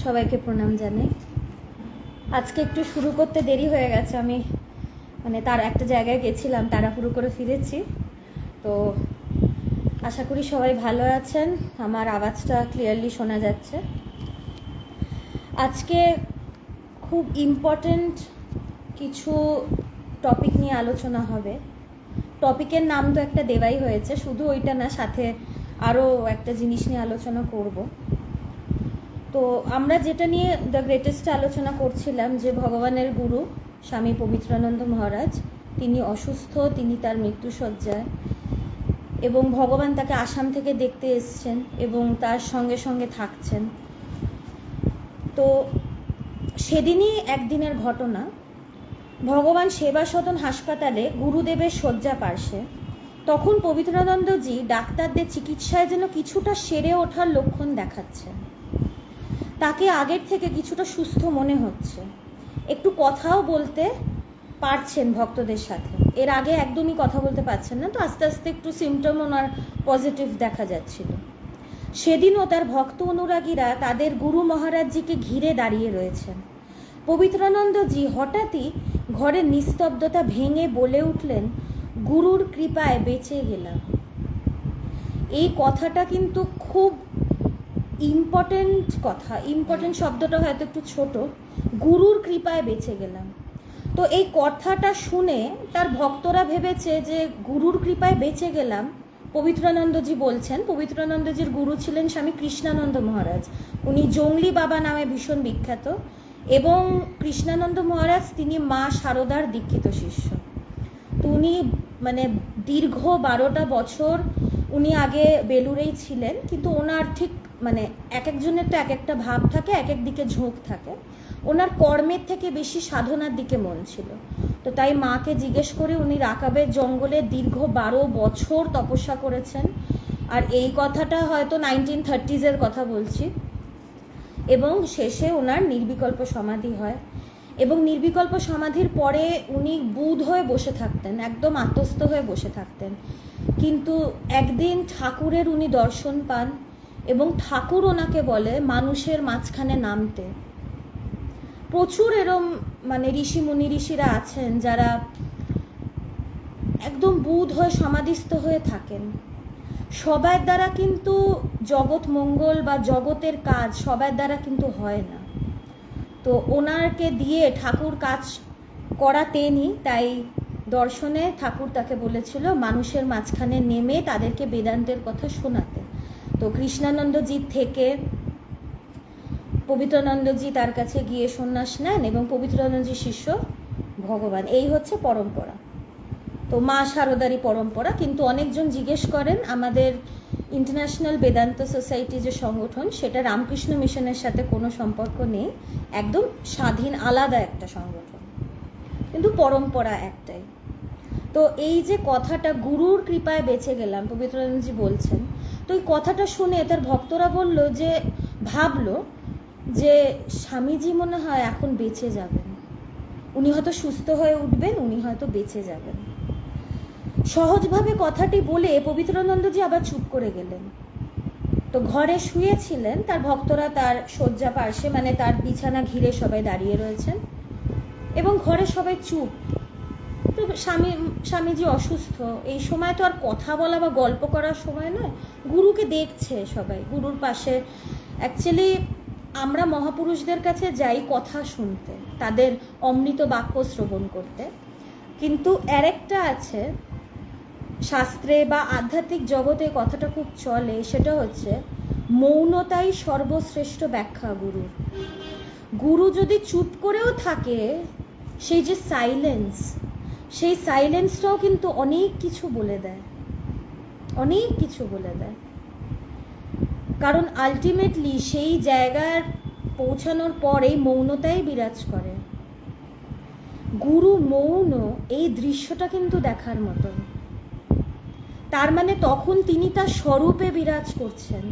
সবাইকে প্রণাম জানাই। আজকে একটু শুরু করতে দেরি হয়ে গেছে, আমি তার একটা জায়গায় গেছিলাম, তাড়াহুড়ো করে ফিরেছি। তো আশা করি সবাই ভালো আছেন, আমার আওয়াজটা ক্লিয়ারলি শোনা যাচ্ছে। আজকে খুব ইম্পর্ট্যান্ট কিছু টপিক নিয়ে আলোচনা হবে। টপিকের নাম তো একটা দেওয়াই হয়েছে, শুধু ওইটা না, সাথে আরও একটা জিনিস নিয়ে আলোচনা করব। তো আমরা যেটা নিয়ে দ্য গ্রেটেস্টে আলোচনা করছিলাম, যে ভগবানের গুরু স্বামী পবিত্রানন্দ মহারাজ, তিনি অসুস্থ, তিনি তার মৃত্যুশয্যায়, এবং ভগবান তাকে আসাম থেকে দেখতে এসছেন এবং তার সঙ্গে সঙ্গে থাকছেন। তো সেদিনই একদিনের ঘটনা, ভগবান সেবা সদন হাসপাতালে গুরুদেবের শয্যা পার্শ্বে, তখন পবিত্রানন্দজি ডাক্তারদের চিকিৎসায় যেন কিছুটা সেরে ওঠার লক্ষণ দেখাচ্ছেন। তাকে আগের থেকে কিছুটা সুস্থ মনে হচ্ছে, একটু কথাও বলতে পারছেন ভক্তদের সাথে। এর আগে একদমই কথা বলতে পারছেন না, তো আস্তে আস্তে একটু সিমটম ওনার পজিটিভ দেখা যাচ্ছিল। সেদিনও তার ভক্ত অনুরাগীরা তাদের গুরু মহারাজজিকে ঘিরে দাঁড়িয়ে রয়েছেন। পবিত্রানন্দজি হঠাৎই ঘরের নিস্তব্ধতা ভেঙে বলে উঠলেন, গুরুর কৃপায় বেঁচে গেলাম। এই কথাটা কিন্তু খুব ইম্পর্টেন্ট কথা। ইম্পর্টেন্ট শব্দটা হয়তো একটু ছোট, গুরুর কৃপায় বেঁচে গেলাম। তো এই কথাটা শুনে তার ভক্তরা ভেবেছে যে গুরুর কৃপায় বেঁচে গেলাম। পবিত্রানন্দজি বলছেন, পবিত্রানন্দজির গুরু ছিলেন স্বামী কৃষ্ণানন্দ মহারাজ। উনি জংলি বাবা নামে ভীষণ বিখ্যাত, এবং কৃষ্ণানন্দ মহারাজ তিনি মা শারদার দীক্ষিত শিষ্য। তো উনি দীর্ঘ 12টা বছর উনি আগে বেলুড়েই ছিলেন, কিন্তু ওনার ঠিক এক একজনের তো এক একটা ভাব থাকে, এক এক দিকে ঝোঁক থাকে। ওনার কর্মের থেকে বেশি সাধনার দিকে মন ছিল। তো তাই মাকে জিজ্ঞেস করে উনি রাকাবের জঙ্গলে দীর্ঘ 12 বছর তপস্যা করেছেন। আর এই কথাটা হয়তো 1930s কথা বলছি। এবং শেষে ওনার নির্বিকল্প সমাধি হয়, এবং নির্বিকল্প সমাধির পরে উনি বুঁদ হয়ে বসে থাকতেন, একদম আত্মস্থ হয়ে বসে থাকতেন। কিন্তু একদিন ঠাকুরের উনি দর্শন পান, এবং ঠাকুর ওনাকে বলে মানুষের মাঝখানে নামতে। প্রচুর এরম ঋষি মুনি ঋষিরা আছেন যারা একদম বুঁদ হয়ে সমাধিস্থ হয়ে থাকেন। সবার দ্বারা কিন্তু জগৎ মঙ্গল বা জগতের কাজ সবার দ্বারা কিন্তু হয় না। তো ওনাকে দিয়ে ঠাকুর কাজ করাতেনই, তাই দর্শনে ঠাকুর তাকে বলেছিল মানুষের মাঝখানে নেমে তাদেরকে বেদান্তের কথা শোনাতে। তো কৃষ্ণানন্দজি থেকে পবিত্রানন্দজি তার কাছে গিয়ে সন্ন্যাস নেন, এবং পবিত্রানন্দজির শিষ্য ভগবান। এই হচ্ছে পরম্পরা। তো মা শারদারই পরম্পরা। কিন্তু অনেকজন জিজ্ঞেস করেন, আমাদের ইন্টারন্যাশনাল বেদান্ত সোসাইটি যে সংগঠন, সেটা রামকৃষ্ণ মিশনের সাথে কোনো সম্পর্ক নেই, একদম স্বাধীন আলাদা একটা সংগঠন, কিন্তু পরম্পরা একটাই। তো এই যে কথাটা গুরুর কৃপায় বেঁচে গেলাম, পবিত্রানন্দজি বলছেন, তো এই কথাটা শুনে তার ভক্তরা বলল যে ভাবলো যে স্বামীজি মনে হয় এখন বেঁচে যাবেন, উনি হয়তো সুস্থ হয়ে উঠবেন, উনি হয়তো বেঁচে যাবেন। সহজভাবে কথাটি বলে পবিত্রানন্দজি আবার চুপ করে গেলেন। তো ঘরে শুয়েছিলেন, তার ভক্তরা তার শয্যা পার্শ্বে তার বিছানা ঘিরে সবাই দাঁড়িয়ে রয়েছেন, এবং ঘরে সবাই চুপ। তো স্বামীজি অসুস্থ, এই সময় তো আর কথা বলা বা গল্প করার সময় নয়। গুরুকে দেখছে সবাই, গুরুর পাশে। অ্যাকচুয়ালি আমরা মহাপুরুষদের কাছে যাই কথা শুনতে, তাদের অমৃত বাক্য শ্রবণ করতে, কিন্তু আরেকটা আছে শাস্ত্রে বা আধ্যাত্মিক জগতে কথাটা খুব চলে, সেটা হচ্ছে মৌনতাই সর্বশ্রেষ্ঠ ব্যাখ্যা গুরুর। গুরু যদি চুপ করেও থাকে, সেই যে সাইলেন্স, সেই সাইলেন্সটাও কিন্তু অনেক কিছু বলে দেয়, অনেক কিছু বলে দেয়। কারণ আলটিমেটলি সেই জায়গার পৌঁছানোর পর এই মৌনতাই বিরাজ করে। গুরু মৌন, এই দৃশ্যটা কিন্তু দেখার মতন। তার তখন তিনি তার স্বরূপে বিরাজ করছেন।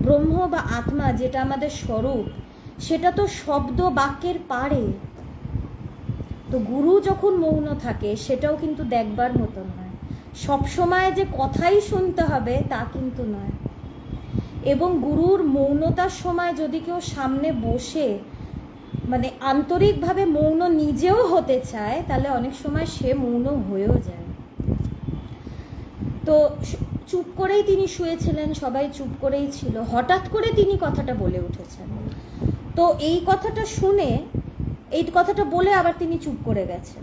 ব্রহ্ম বা আত্মা যেটা আমাদের স্বরূপ, সেটা তো শব্দ বাক্যের পারে। তো গুরু যখন মৌন থাকে, সেটাও কিন্তু দেখবার মতন হয়। সবসময় যে কথাই শুনতে হবে তা কিন্তু নয়। এবং গুরুর মৌনতার সময় যদি কেউ সামনে বসে মানে আন্তরিকভাবে মৌন নিজেও হতে চায়, তাহলে অনেক সময় সে মৌন হয়েও যায়। তো চুপ করেই তিনি শুয়েছিলেন, সবাই চুপ করেই ছিল। হঠাৎ করে তিনি কথাটা বলে উঠেছেন। তো এই কথাটা শুনে, এই কথাটা বলে আবার তিনি চুপ করে গেছেন।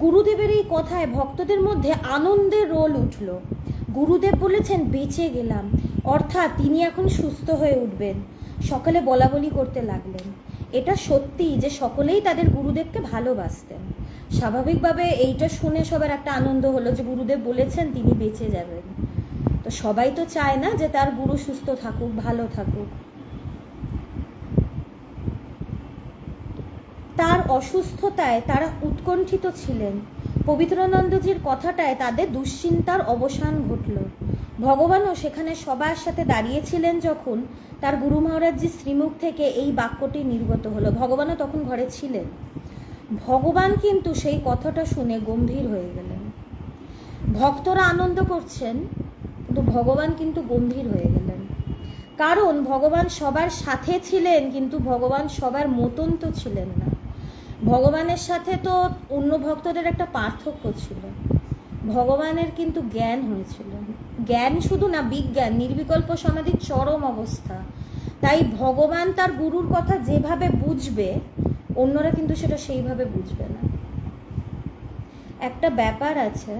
গুরুদেবের এই কথায় ভক্তদের মধ্যে আনন্দের রোল উঠল। গুরুদেব বলেছেন বেঁচে গেলাম, অর্থাৎ তিনি এখন সুস্থ হয়ে উঠবেন। সকলে বলা বলি করতে লাগলেন। এটা সত্যি যে সকলেই তাদের গুরুদেবকে ভালোবাসতেন। স্বাভাবিকভাবে এইটা শুনে সবার একটা আনন্দ হলো যে গুরুদেব বলেছেন তিনি বেঁচে যাবেন। তো সবাই তো চায় না যে তার গুরু সুস্থ থাকুক, ভালো থাকুক। তার অসুস্থতায় তারা উৎকণ্ঠিত ছিলেন। পবিত্রানন্দজির কথাটায় তাদের দুশ্চিন্তার অবসান ঘটল। ভগবানও সেখানে সবার সাথে দাঁড়িয়েছিলেন যখন তার গুরু মহারাজজির শ্রীমুখ থেকে এই বাক্যটি নির্গত হলো। ভগবানও তখন ঘরে ছিলেন। ভগবান কিন্তু সেই কথাটা শুনে গম্ভীর হয়ে গেলেন। ভক্তরা আনন্দ করছেন, কিন্তু ভগবান কিন্তু গম্ভীর হয়ে গেলেন। কারণ ভগবান সবার সাথে ছিলেন, কিন্তু ভগবান সবার মতন তো ছিলেন না। ভগবানের সাথে তো অন্য ভক্তদের একটা পার্থক্য ছিল। ভগবানের কিন্তু জ্ঞান হয়েছিল। জ্ঞান শুধু না, বিজ্ঞান, নির্বিকল্প সমাধির চরম অবস্থা। তাই ভগবান তার গুরুর কথা যেভাবে বুঝবে, অন্যরা কিন্তু সেটা সেইভাবে বুঝবে না। একটা ব্যাপার আছে,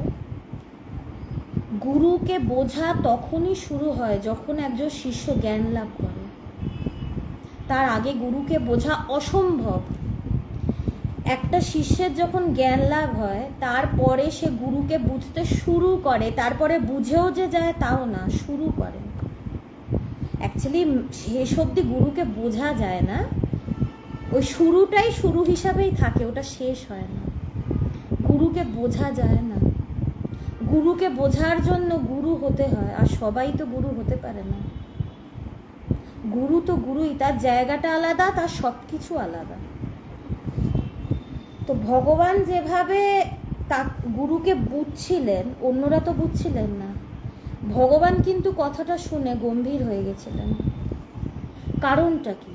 গুরুকে বোঝা তখনই শুরু হয় যখন একজন শিষ্য জ্ঞান লাভ করে। তার আগে গুরুকে বোঝা অসম্ভব। একটা শিষ্যের যখন জ্ঞান লাভ হয়, তারপরে সে গুরুকে বুঝতে শুরু করে। তারপরে বুঝেও যে যায় তাও না, শুরু করে। অ্যাকচুয়ালি শেষ অবধি গুরুকে বোঝা যায় না, ওই শুরুটাই শুরু হিসাবেই থাকে, ওটা শেষ হয় না। গুরুকে বোঝা যায় না। গুরুকে বোঝার জন্য গুরু হতে হয়, আর সবাই তো গুরু হতে পারে না। গুরু তো গুরুই, তার জায়গাটা আলাদা, তার সব কিছু আলাদা। তো ভগবান যেভাবে তা গুরুকে বুঝছিলেন, অন্যরা তো বুঝছিলেন না। ভগবান কিন্তু কথাটা শুনে গম্ভীর হয়ে গেছিলেন। কারণটা কি?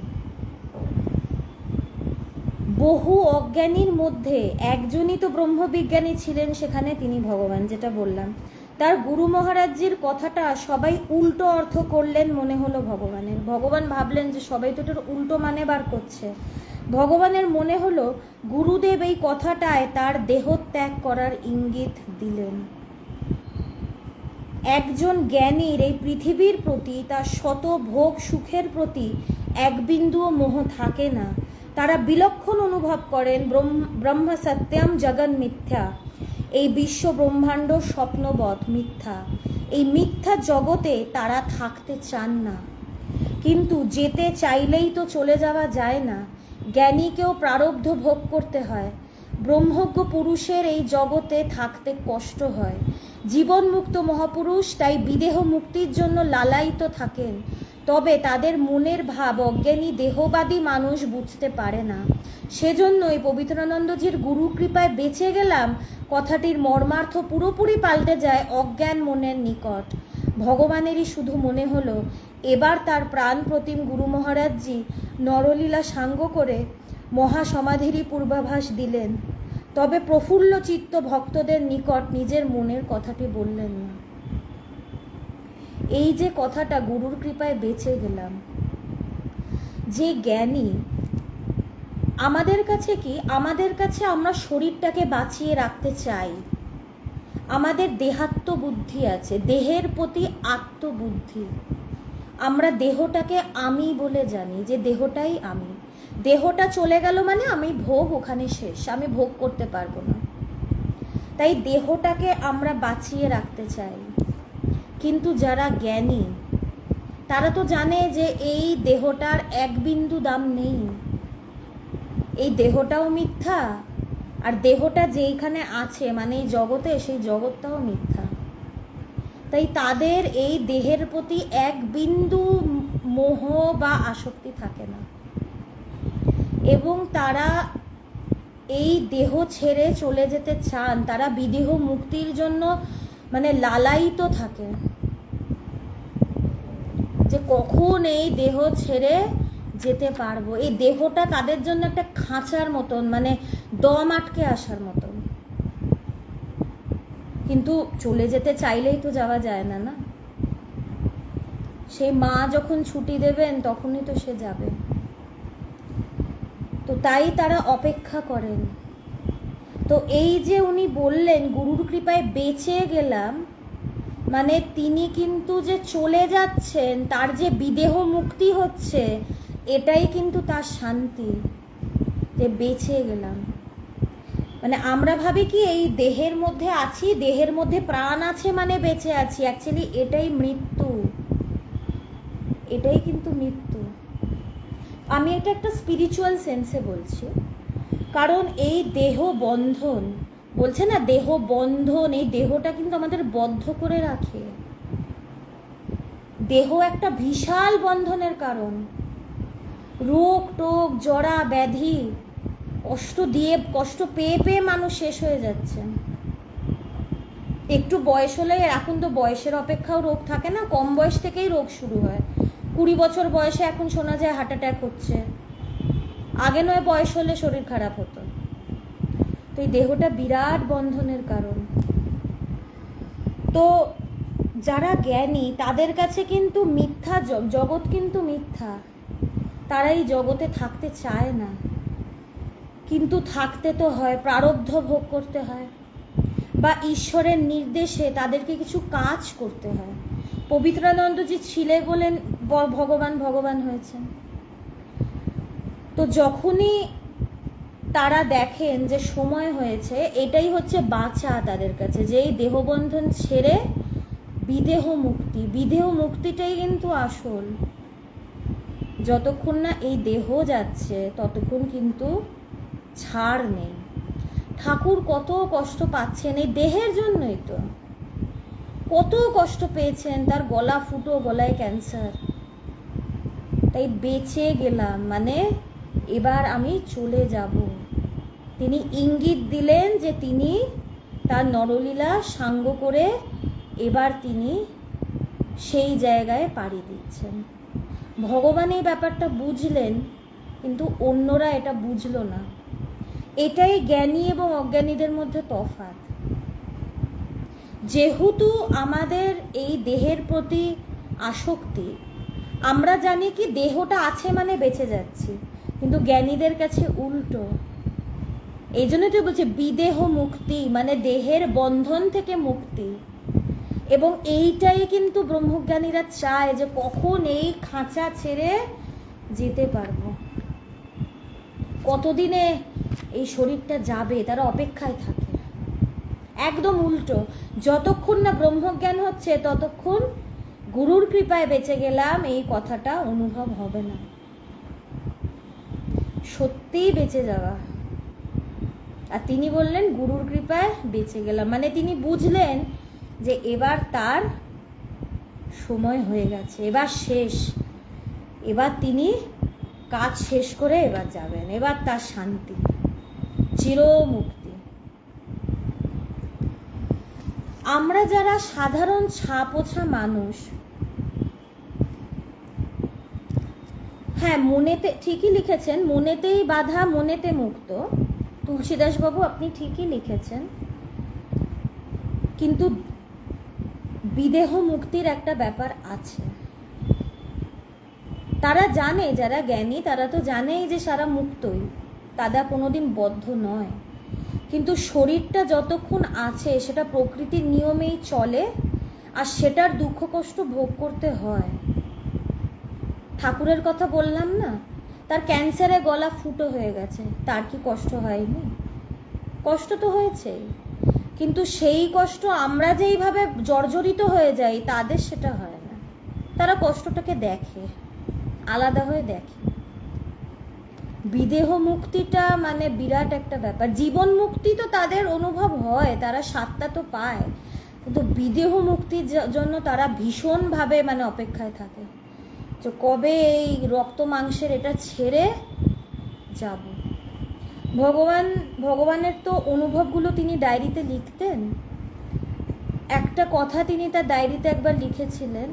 বহু অজ্ঞানীর মধ্যে একজনই তো ব্রহ্মবিজ্ঞানী ছিলেন, সেখানে তিনি ভগবান, যেটা বললাম। তার গুরু মহারাজজির কথাটা সবাই উল্টো অর্থ করলেন মনে হলো ভগবানের। ভগবান ভাবলেন যে সবাই তো এটার উল্টো মানে বার করছে। ভগবানের মনে হলো গুরুদেব এই কথাটায় তার দেহ ত্যাগ করার ইঙ্গিত দিলেন। একজন জ্ঞানীর এই পৃথিবীর প্রতি, তার শত ভোগ সুখের প্রতি এক বিন্দুও মোহ থাকে না। তারা বিলক্ষণ অনুভব করেন ব্রহ্ম সত্যম জগন মিথ্যা। এই বিশ্ব ব্রহ্মাণ্ড স্বপ্নবৎ মিথ্যা। এই মিথ্যা জগতে তারা থাকতে চান না, কিন্তু যেতে চাইলেই তো চলে যাওয়া যায় না। জ্ঞানীকেও প্রারব্ধ ভোগ করতে হয়। ব্রহ্মজ্ঞ পুরুষের এই জগতে থাকতে কষ্ট হয়। জীবনমুক্ত মহাপুরুষ তাই বিদেহ মুক্তির জন্য লালায়িত থাকেন। তবে তাদের মনের ভাব অজ্ঞানী দেহবাদী মানুষ বুঝতে পারে না। সেজন্যই পবিত্রানন্দজির গুরু কৃপায় বেঁচে গেলাম কথাটির মর্মার্থ পুরোপুরি পাল্টে যায় অজ্ঞান মনের নিকট। ভগবানেরই শুধু মনে হলো এবার তার প্রাণ প্রতিম গুরু মহারাজজি নরলীলা সাঙ্গ করে মহাসমাধিরই পূর্বাভাস দিলেন। তবে প্রফুল্ল চিত্ত ভক্তদের নিকট নিজের মনের কথাটি বললেন না। এই যে কথাটা, গুরুর কৃপায় বেঁচে গেলাম, যে জ্ঞানী, আমাদের কাছে কি, আমাদের কাছে আমরা শরীরটাকে বাঁচিয়ে রাখতে চাই। আমাদের দেহাত্মবুদ্ধি আছে, দেহের প্রতি আত্মবুদ্ধি। আমরা দেহটাকে আমি বলে জানি যে দেহটাই আমি। দেহটা চলে গেল মানে আমি ভোগ ওখানে শেষ, আমি ভোগ করতে পারবো না। তাই দেহটাকে আমরা বাঁচিয়ে রাখতে চাই। কিন্তু যারা জ্ঞানী তারা তো জানে যে এই দেহটার এক বিন্দু দাম নেই। এই দেহটাও মিথ্যা, আর দেহটা যেইখানে আছে মানে এই জগতে, সেই জগৎটাও মিথ্যা। তাই তাদের এই দেহের প্রতি এক বিন্দু মোহ বা আসক্তি থাকে না, এবং তারা এই দেহ ছেড়ে চলে যেতে চান। তারা বিদেহ মুক্তির জন্য মানে লালায়িত থাকে। যে কখন এই দেহ ছেড়ে যেতে পারবো। এই দেহটা তাদের জন্য একটা খাঁচার মতন, মানে দম আটকে আসার মতন। কিন্তু চলে যেতে চাইলেই তো যাওয়া যায় না, না? সেই মা যখন ছুটি দেবেন তখনই তো সে যাবে। তো তাই তারা অপেক্ষা করেন। তো এই যে উনি বললেন গুরুর কৃপায় বেঁচে গেলাম, মানে তিনি কিন্তু যে চলে যাচ্ছেন, তার যে বিদেহ মুক্তি হচ্ছে, এটাই কিন্তু তার শান্তি, যে বেঁচে গেলাম। মানে আমরা ভাবি কি এই দেহের মধ্যে আছি, দেহের মধ্যে প্রাণ আছে মানে বেঁচে আছি। অ্যাকচুয়ালি এটাই মৃত্যু, এটাই কিন্তু মৃত্যু। আমি এটা একটা স্পিরিচুয়াল সেন্সে বলছি, কারণ এই দেহ বন্ধন, বলছে না দেহ বন্ধন, এই দেহটা কিন্তু আমাদের বদ্ধ করে রাখে। দেহ একটা বিশাল বন্ধনের কারণ। রোগ টোগ জরা ব্যাধি, কষ্ট পেয়ে পেয়ে মানুষ শেষ হয়ে যাচ্ছে। একটু বয়স হলে, এখন তো বয়সের অপেক্ষাও রোগ থাকে না, কম বয়স থেকেই রোগ শুরু হয়। 20 বছর বয়সে এখন শোনা যায় হার্ট অ্যাটাক হচ্ছে। আগে নয় বয়স হলে শরীর খারাপ হতো। তো এই দেহটা বিরাট বন্ধনের কারণ। তো যারা জ্ঞানী তাদের কাছে কিন্তু মিথ্যা জগৎ কিন্তু মিথ্যা, তারা এই জগতে থাকতে চায় না, কিন্তু থাকতে তো হয়, প্রারব্ধ ভোগ করতে হয়, বা ঈশ্বরের নির্দেশে তাদেরকে কিছু কাজ করতে হয়। পবিত্রানন্দজি ছিলে বলেন ভগবান ভগবান হয়েছেন। তো যখনই তারা দেখেন যে সময় হয়েছে, এটাই হচ্ছে বাঁচা তাদের কাছে, যে এই দেহবন্ধন ছেড়ে বিদেহ মুক্তি। বিদেহ মুক্তিটাই কিন্তু আসল। যতক্ষণ না এই দেহ যাচ্ছে ততক্ষণ কিন্তু ছাড় নেই। ঠাকুর কত কষ্ট পাচ্ছেন এই দেহের জন্যই তো, কত কষ্ট পেয়েছেন, তার গলা ফুটো, গলায় ক্যান্সার। তাই বেঁচে গেলাম মানে এবার আমি চলে যাব। তিনি ইঙ্গিত দিলেন যে তিনি তার নরলীলা সাঙ্গ করে এবার তিনি সেই জায়গায় পাড়ি দিচ্ছেন। ভগবান এই ব্যাপারটা বুঝলেন, কিন্তু অন্যরা এটা বুঝলো না। এটাই জ্ঞানী এবং অজ্ঞানীদের মধ্যে তফাৎ। যেহেতু আমাদের এই দেহের প্রতি আসক্তি, আমরা জানি কি দেহটা আছে মানে বেঁচে যাচ্ছি, কিন্তু জ্ঞানীদের কাছে উল্টো। এই জন্যই তো বলছে বিদেহ মুক্তি, মানে দেহের বন্ধন থেকে মুক্তি। এবং এইটাই কিন্তু ব্রহ্মজ্ঞানীরা চায়, যে কখন এই খাঁচা ছেড়ে যেতে পারবো, কতদিনে এই শরীরটা যাবে, তারা অপেক্ষায় থাকে। একদম উল্টো, যতক্ষণ না ব্রহ্মজ্ঞান হচ্ছে ততক্ষণ গুরুর কৃপায় বেঁচে গেলাম এই কথাটা অনুভব হবে না। সত্যিই বেঁচে যাওয়া। আর তিনি বললেন গুরুর কৃপায় বেঁচে গেলাম, মানে তিনি বুঝলেন যে এবার তার সময় হয়ে গেছে, এবার শেষ, এবার তিনি কাজ শেষ করে এবার যাবেন, এবার তার শান্তি, চিরমুক্তি। আমরা যারা সাধারণ ছাপোছা মানুষ, হ্যাঁ মনেতে ঠিকই লিখেছেন, মনেতেই বাধা মনেতে মুক্ত। তুলসীদাস বাবু আপনি ঠিকই লিখেছেন, কিন্তু বিদেহ মুক্তির একটা ব্যাপার আছে। তারা জানে, যারা জ্ঞানী তারা তো জানেই যে সারা মুক্তই, তারা কোনোদিন বদ্ধ নয়। কিন্তু শরীরটা যতক্ষণ আছে সেটা প্রকৃতির নিয়মেই চলে, আর সেটার দুঃখ কষ্ট ভোগ করতে হয়। ঠাকুরের কথা বললাম না, তার ক্যান্সারে গলা ফুটো হয়ে গেছে, তার কি কষ্ট হয়নি? কষ্ট তো হয়েছেই, কিন্তু সেই কষ্ট আমরা যেইভাবে জর্জরিত হয়ে যাই তাদের সেটা হয় না। তারা কষ্টটাকে দেখে, আলাদা হয়ে দেখে। বিদেহ মুক্তিটা মানে বিরাট একটা ব্যাপার। জীবন মুক্তি তো তাদের অনুভব হয়, তারা স্বাদটা তো পায়, কিন্তু বিদেহ মুক্তির জন্য তারা ভীষণভাবে মানে অপেক্ষায় থাকে, যে কবে এই রক্ত মাংসের এটা ছেড়ে যাব। ভগবানের তো অনুভবগুলো তিনি ডায়েরিতে লিখতেন। একটা কথা তিনি তার ডায়েরিতে একবার লিখেছিলেন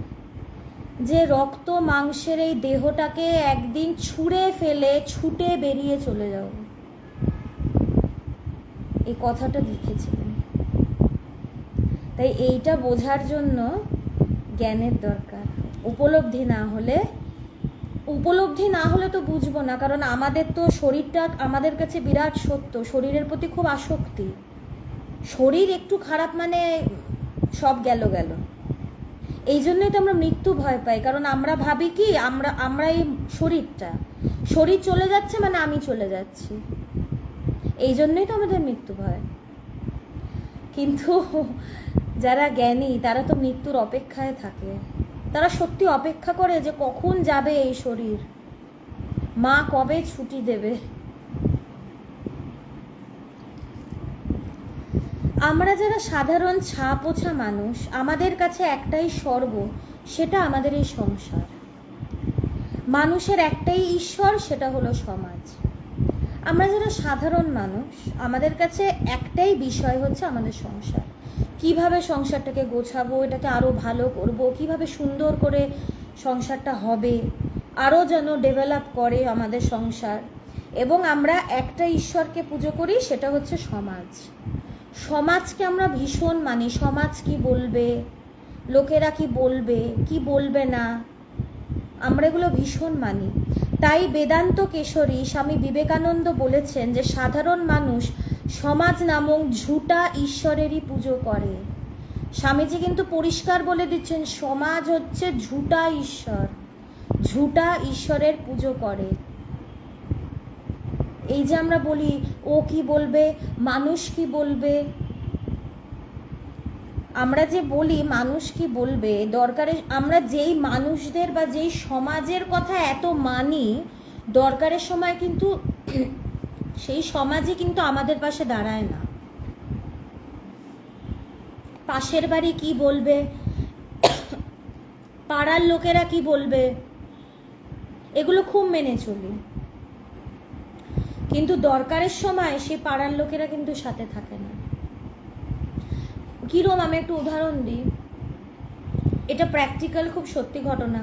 যে রক্ত মাংসের এই দেহটাকে একদিন ছুঁড়ে ফেলে ছুটে বেরিয়ে চলে যাও, এই কথাটা লিখেছিলেন। তাই এইটা বোঝার জন্য জ্ঞানের দরকার। উপলব্ধি না হলে তো বুঝবো না, কারণ আমাদের তো শরীরটা আমাদের কাছে বিরাট সত্য, শরীরের প্রতি খুব আসক্তি। শরীর একটু খারাপ মানে সব গেল। এই জন্যই তো আমরা মৃত্যু ভয় পাই, কারণ আমরা ভাবি কি আমরা এই শরীর চলে যাচ্ছে মানে আমি চলে যাচ্ছি, এই জন্যই তো আমাদের মৃত্যু ভয়। কিন্তু যারা জ্ঞানী তারা তো মৃত্যুর অপেক্ষায় থাকে, তারা সত্যি অপেক্ষা করে যে কখন যাবে এই শরীর, মা কবে ছুটি দেবে। আমরা যারা সাধারণ ছা পোছা মানুষ, আমাদের কাছে একটাই স্বর্গ, সেটা আমাদের এই সংসার। মানুষের একটাই ঈশ্বর, সেটা হলো সমাজ। আমরা যারা সাধারণ মানুষ, আমাদের কাছে একটাই বিষয় হচ্ছে আমাদের সংসার। কিভাবে সংসারটাকে গোছাবো, এটাকে আরও ভালো করব, কিভাবে সুন্দর করে সংসারটা হবে, আরও যেন ডেভেলপ করে আমাদের সংসার। এবং আমরা একটা ঈশ্বরকে পুজো করি, সেটা হচ্ছে সমাজ। সমাজকে আমরা ভীষণ মানি। সমাজ কি বলবে, লোকেরা কি বলবে, কি বলবে না, আমরা এগুলো ভীষণ মানি। তাই বেদান্ত কেশরী স্বামী বিবেকানন্দ বলেছেন যে সাধারণ মানুষ সমাজ নামক ঝুটা ঈশ্বরেরই পুজো করে। স্বামীজি কিন্তু পরিষ্কার বলে দিচ্ছেন, সমাজ হচ্ছে ঝুটা ঈশ্বরের পুজো করে। এই যে আমরা বলি ও কি বলবে, মানুষ কি বলবে, আমরা যে বলি মানুষ কি বলবে, দরকারে আমরা যেই মানুষদের বা যেই সমাজের কথা এত মানি, দরকারের সময় কিন্তু সেই সমাজই কিন্তু আমাদের পাশে দাঁড়ায় না। পাশের বাড়ি কি বলবে, পাড়ার লোকেরা কি বলবে, এগুলো খুব মেনে চলি, কিন্তু দরকারের সময় সে পাড়ার লোকেরা কিন্তু সাথে থাকে না। কিরম, আমি একটু উদাহরণ দিই, এটা প্র্যাকটিক্যাল খুব সত্যি ঘটনা।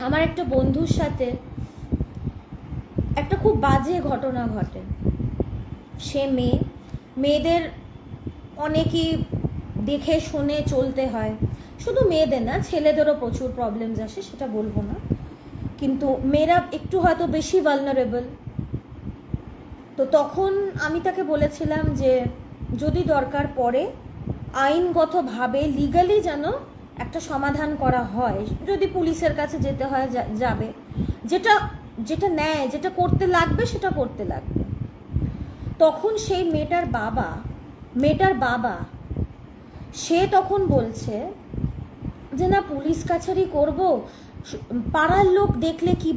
আমার একটা বন্ধুর সাথে একটা খুব বাজে ঘটনা ঘটে। সে মেয়েদের অনেকই দেখে শুনে চলতে হয়, শুধু মেয়েদের না, ছেলেদেরও প্রচুর প্রবলেমস আসে, সেটা বলবো না, কিন্তু মেয়েরা একটু হয়তো বেশি ভালনারেবল। তো তখন আমি তাকে বলেছিলাম যে যদি দরকার পড়ে আইনগতভাবে লিগালি যেন একটা সমাধান করা হয়, যদি পুলিশের কাছে যেতে হয় যাবে, যেটা ন্যায়, যেটা করতে লাগবে সেটা করতে লাগবে। তখন সেই মেয়েটার বাবা সে তখন বলছে যে না, পুলিশ কাছারি করব, পাড়ার লোক দেখলে কি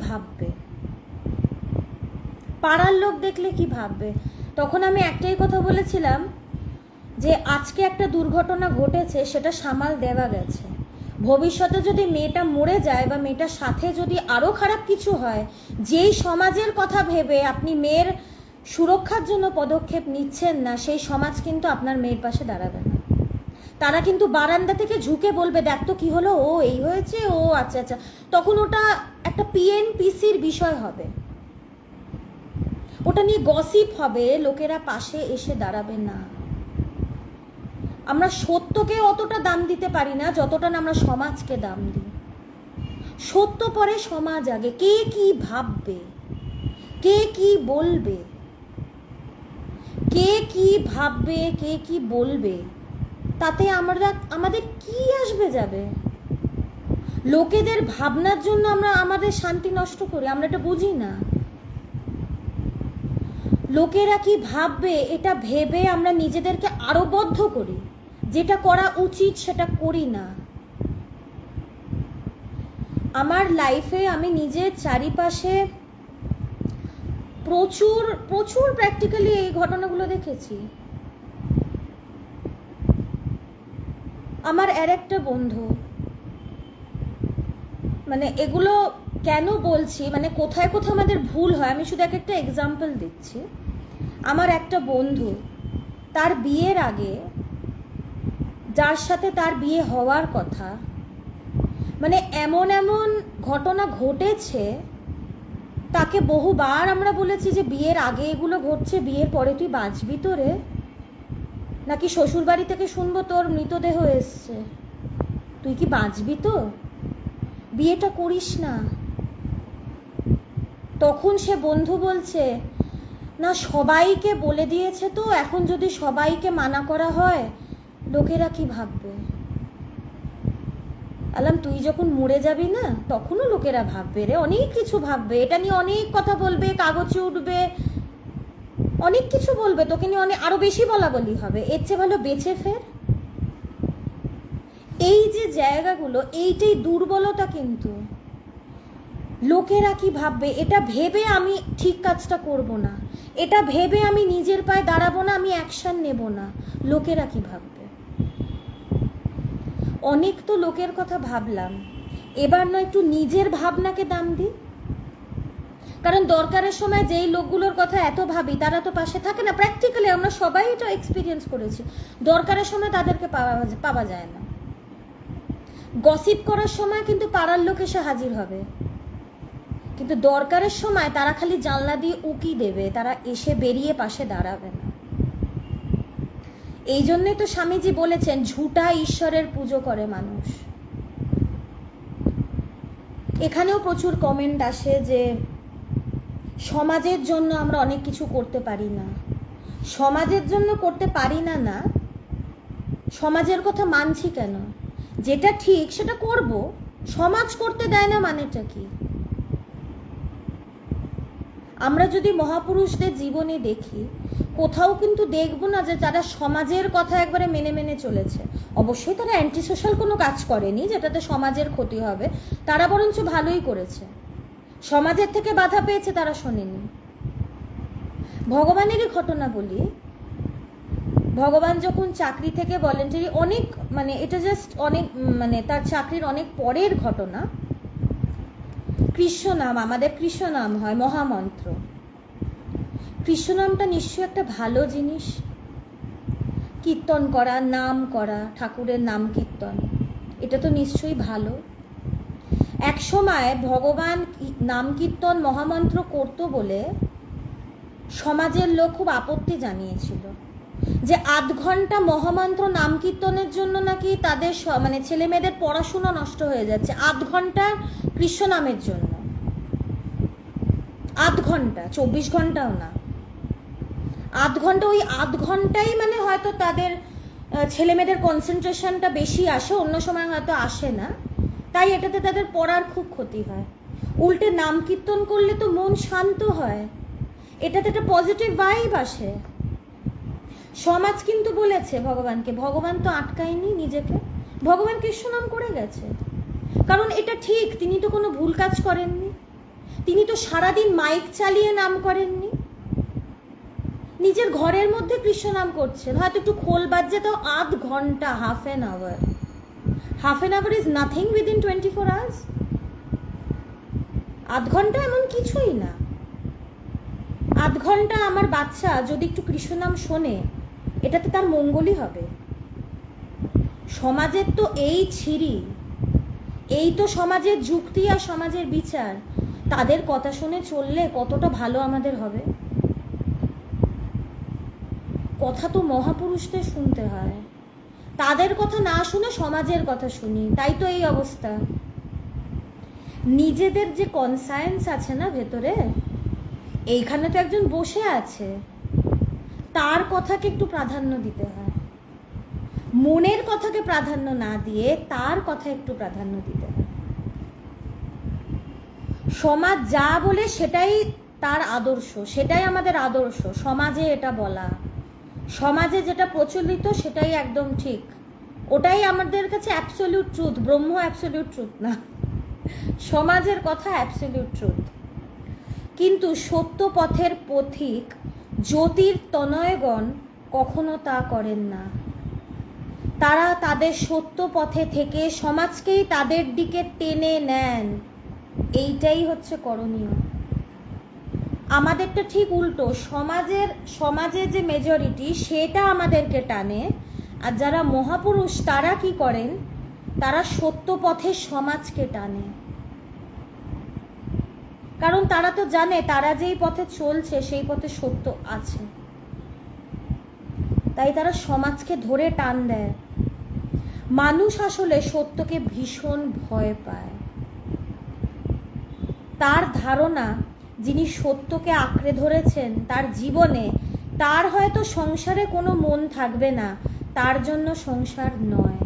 ভাববে। তখন আমি একটাই কথা বলেছিলাম যে আজকে একটা দুর্ঘটনা ঘটেছে, সেটা সামাল দেওয়া গেছে। ভবিষ্যতে যদি মেয়েটা মরে যায় বা মেয়েটার সাথে যদি আরও খারাপ কিছু হয়, যেই সমাজের কথা ভেবে আপনি মেয়ের সুরক্ষার জন্য পদক্ষেপ নিচ্ছেন না, সেই সমাজ কিন্তু আপনার মেয়ের পাশে দাঁড়াবে না। তারা কিন্তু বারান্দা থেকে ঝুঁকে বলবে, দেখ তো কি হলো, ও এই হয়েছে, ও আচ্ছা। তখন ওটা একটা পিএনপিসির বিষয় হবে, ওটা নিয়ে গসিপ হবে, লোকেরা পাশে এসে দাঁড়াবে না। আমরা সত্যকে অতটা দাম দিতে পারি না যতটা না আমরা সমাজকে দাম দিই। সত্য পরে সমাজ আগে। কে কি ভাববে, কে কি বলবে, কে কি বলবে, তাতে আমাদের কি আসবে যাবে। লোকেদের ভাবনার জন্য আমরা আমাদের শান্তি নষ্ট করি, আমরা এটা বুঝি না। লোকেরা কি ভাববে এটা ভেবে আমরা নিজেদেরকে আরো বদ্ধ করি, যেটা করা উচিত সেটা করি না। আমার লাইফে আমি নিজের চারিপাশে প্রচুর প্র্যাকটিক্যালি এই ঘটনাগুলো দেখেছি। আমার একটা বন্ধু, মানে এগুলো কেন বলছি, মানে কোথায় আমাদের ভুল হয়, আমি শুধু একটা এক্সাম্পল দিচ্ছি। আমার একটা বন্ধু, তার বিয়ের আগে যার সাথে তার বিয়ে হওয়ার কথা, মানে এমন এমন ঘটনা ঘটেছে, তাকে বহুবার আমরা বলেছি যে বিয়ের আগে এগুলো ঘটছে, বিয়ের পরে তুই বাঁচবি তো রে, নাকি শ্বশুরবাড়ি থেকে শুনবো তোর মৃতদেহ এসছে, তুই কি বাঁচবি তো, বিয়েটা করিস না। তখন সে বন্ধু বলছে, না সবাইকে বলে দিয়েছে তো, এখন যদি সবাইকে মানা করা হয় লোকেরা কি ভাববে। আলাম তুই যখন মরে যাবি না তখনও লোকেরা ভাববে রে, অনেক কিছু ভাববে, এটা নিয়ে অনেক কথা বলবে, কাগজে উঠবে, অনেক কিছু বলবে, তোকে নিয়ে অনেক আরো বেশি বলা বলি হবে, এর চেয়ে ভালো বেঁচে ফের। এই যে জায়গাগুলো, এইটাই দুর্বলতা, কিন্তু লোকেরা কি ভাববে এটা ভেবে আমি ঠিক কাজটা করব না, এটা ভেবে আমি নিজের পায়ে দাঁড়াবো না, আমি অ্যাকশন নেব না, লোকেরা কি ভাববে। অনেক তো লোকের কথা ভাবলাম, এবার নয় একটু নিজের ভাবনাকে দাম দিই। কারণ দরকারের সময় যেই লোকগুলোর কথা এত ভাবি তারা তো পাশে থাকে না, প্র্যাকটিক্যালি আমরা সবাই এটা এক্সপিরিয়েন্স করেছি, দরকারের সময় তাদেরকে পাওয়া যায় না। গসিপ করার সময় কিন্তু পাড়ার লোক এসে হাজির হবে, কিন্তু দরকারের সময় তারা খালি জানলা দিয়ে উকি দেবে, তারা এসে বেরিয়ে পাশে দাঁড়াবে না। এই জন্যই তো স্বামীজি বলেছেন, ঝুটা ঈশ্বরের পুজো করে মানুষ। এখানেও প্রচুর কমেন্ট আসে যে সমাজের জন্য আমরা অনেক কিছু করতে পারি না। সমাজের জন্য করতে পারি না, না সমাজের কথা মানছি কেন, যেটা ঠিক সেটা করব, সমাজ করতে দেয় না মানেটা কি। আমরা যদি মহাপুরুষদের জীবনে দেখি, কোথাও কিন্তু দেখব না যে তারা সমাজের কথা একবারে মেনে মেনে চলেছে। অবশ্যই তারা অ্যান্টি সোশ্যাল কোনো কাজ করেনি যেটাতে সমাজের ক্ষতি হবে, তারা বরঞ্চ ভালোই করেছে। সমাজের থেকে বাধা পেয়েছে, তারা শোনেনি। ভগবানেরই ঘটনা বলি, ভগবান যখন চাকরি থেকে ভলেন্টারি অনেক, মানে এটা জাস্ট অনেক, মানে তার চাকরির অনেক পরের ঘটনা, কৃষ্ণ নাম, আমাদের কৃষ্ণ নাম হয় মহামন্ত্র। কৃষ্ণ নামটা নিশ্চয়ই একটা ভালো জিনিস, কীর্তন করা, নাম করা, ঠাকুরের নাম কীর্তন, এটা তো নিশ্চয়ই ভালো। এক সময় ভগবান নাম কীর্তন মহামন্ত্র করতো বলে সমাজের লোক খুব আপত্তি জানিয়েছিল যে 8 ঘন্টা মহামন্ত্র নাম কীর্তনের জন্য নাকি তাদের মানে ছেলে মেয়েদের পড়াশোনা নষ্ট হয়ে যাচ্ছে। 8 ঘন্টা কৃষ্ণ নামের জন্য, 8 ঘন্টা, 24 ঘন্টাও না, 8 ঘন্টা। ওই 8 ঘন্টাই মানে হয়তো তাদের ছেলে মেয়েদের কনসেন্ট্রেশনটা বেশি আসে, অন্য সময় হয়তো আসে না, তাই এটাতে তাদের পড়ার খুব ক্ষতি হয়। উল্টে নাম কীর্তন করলে তো মন শান্ত হয়, এটাতে একটা পজিটিভ ভাইব আসে। সমাজ কিন্তু বলেছে ভগবানকে, ভগবান তো আটকায়নি নিজেকে, ভগবান কৃষ্ণ নাম করে গেছে, কারণ এটা ঠিক, তিনি তো কোনো ভুল কাজ করেননি, তিনি তো সারাদিন মাইক চালিয়ে নাম করেননি, নিজের ঘরের মধ্যে কৃষ্ণ নাম করছেন, হয়তো একটু খোল বাজছে, তাও 8 ঘন্টা, half an hour is nothing within 24 hours. 8 ঘন্টা এমন কিছুই না। 8 ঘন্টা আমার বাচ্চা যদি একটু কৃষ্ণ নাম শোনে, এটাতে তার মঙ্গলই হবে। সমাজের তো এই ছিরি, এই তো সমাজের যুক্তি আর সমাজের বিচার, তাদের কথা শুনে চললে কতটা ভালো আমাদের হবে। কথা তো মহাপুরুষদের শুনতে হয়, তাদের কথা না শুনে সমাজের কথা শুনি, তাই তো এই অবস্থা। নিজেদের যে কনসায়েন্স আছে না ভেতরে, এইখানে তো একজন বসে আছে, তার কথাকে একটু প্রাধান্য দিতে হয়, মনের কথাকে প্রাধান্য না দিয়ে তার কথা একটু প্রাধান্য দিতে হয়। সমাজ যা বলে সেটাই তার আদর্শ, সেটাই আমাদের আদর্শ, সমাজে এটা বলা, সমাজে যেটা প্রচলিত সেটাই একদম ঠিক, ওটাই আমাদের কাছে অ্যাবসলিউট ট্রুথ। ব্রহ্ম অ্যাবসলিউট ট্রুথ না, সমাজের কথা অ্যাবসলিউট ট্রুথ। কিন্তু সত্য পথের পথিক জ্যোতির তনয়গণ কখনো তা করেন না, তারা তাদের সত্য পথে থেকে সমাজকেই তাদের দিকে টেনে নেন, এইটাই হচ্ছে করণীয়। আমাদেরটা ঠিক উল্টো, সমাজের যে মেজরিটি সেটা আমাদেরকে টানে, আর যারা মহাপুরুষ তারা কি করেন, তারা সত্য পথে সমাজকে টানে, কারণ তারা তো জানে তারা যেই পথে চলছে সেই পথে সত্য আছে, তাই তারা সমাজকে ধরে টান দেয়। মানুষ আসলে সত্যকে ভীষণ ভয় পায়। তার ধারণা যিনি সত্যকে আঁকড়ে ধরেছেন তার জীবনে, তার হয়তো সংসারে কোনো মন থাকবে না, তার জন্য সংসার নয়।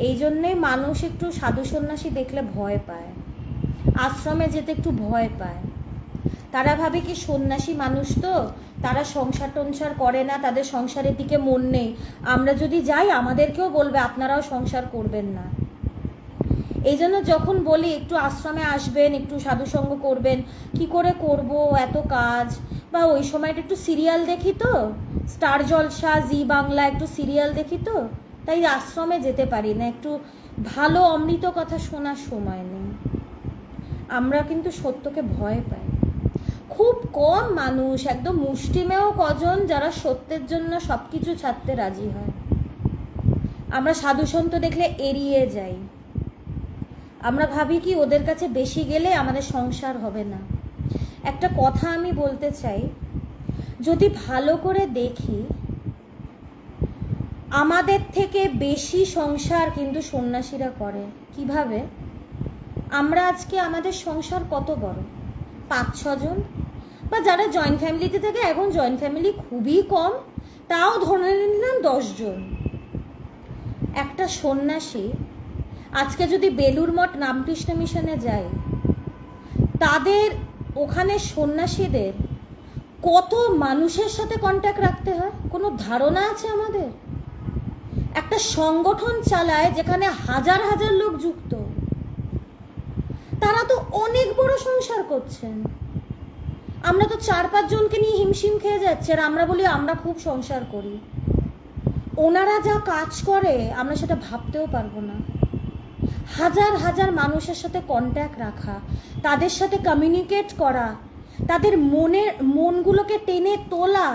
এই জন্যেই মানুষ একটু সাধু সন্ন্যাসী দেখলে ভয় পায়, আশ্রমে যেতে একটু ভয় পায়। তারা ভাবে কি সন্ন্যাসী মানুষ তো, তারা সংসার টংসার করে না, তাদের সংসারের দিকে মন নেই, আমরা যদি যাই আমাদেরকেও বলবে আপনারাও সংসার করবেন না। এই জন্য যখন বলি একটু আশ্রমে আসবেন, একটু সাধুসঙ্গ করবেন, কি করে করব, এত কাজ, বা ওই সময়টা একটু সিরিয়াল দেখি তো, স্টার জলসা, জি বাংলা একটু সিরিয়াল দেখি তো, তাই আশ্রমে যেতে পারি না, একটু ভালো অমৃত কথা শোনার সময় নেই। আমরা কিন্তু সত্যকে ভয় পাই। খুব কম মানুষ, একদম মুষ্টিমেয় কজন যারা সত্যের জন্য সব কিছু ছাড়তে রাজি হয়। আমরা সাধুসন্ত দেখলে এড়িয়ে যাই, আমরা ভাবি কি ওদের কাছে বেশি গেলে আমাদের সংসার হবে না। একটা কথা আমি বলতে চাই, যদি ভালো করে দেখি আমাদের থেকে বেশি সংসার কিন্তু সন্ন্যাসীরা করে। কিভাবে? আমরা আজকে আমাদের সংসার কত বড়, 5-6 জন, বা যারা জয়েন্ট ফ্যামিলিতে থাকে, এখন জয়েন্ট ফ্যামিলি খুবই কম, তাও ধরে নিলাম 10 জন। একটা সন্ন্যাসী আজকে যদি বেলুর মঠ রামকৃষ্ণ মিশনে যায়, তাদের ওখানে সন্ন্যাসীদের কত মানুষের সাথে কন্ট্যাক্ট রাখতে হয় কোনো ধারণা আছে আমাদের? একটা সংগঠন চালায় যেখানে হাজার হাজার লোক যুক্ত, তারা তো অনেক বড় সংসার করছেন। আমরা তো 4-5 জনকে নিয়ে হিমশিম খেয়ে যাচ্ছে, আর আমরা বলি আমরা খুব সংসার করি। ওনারা যা কাজ করে আমরা সেটা ভাবতেও পারবো না। হাজার হাজার মানুষের সাথে কন্ট্যাক্ট রাখা, তাদের সাথে কমিউনিকেট করা, তাদের মনগুলোকে টেনে তোলা,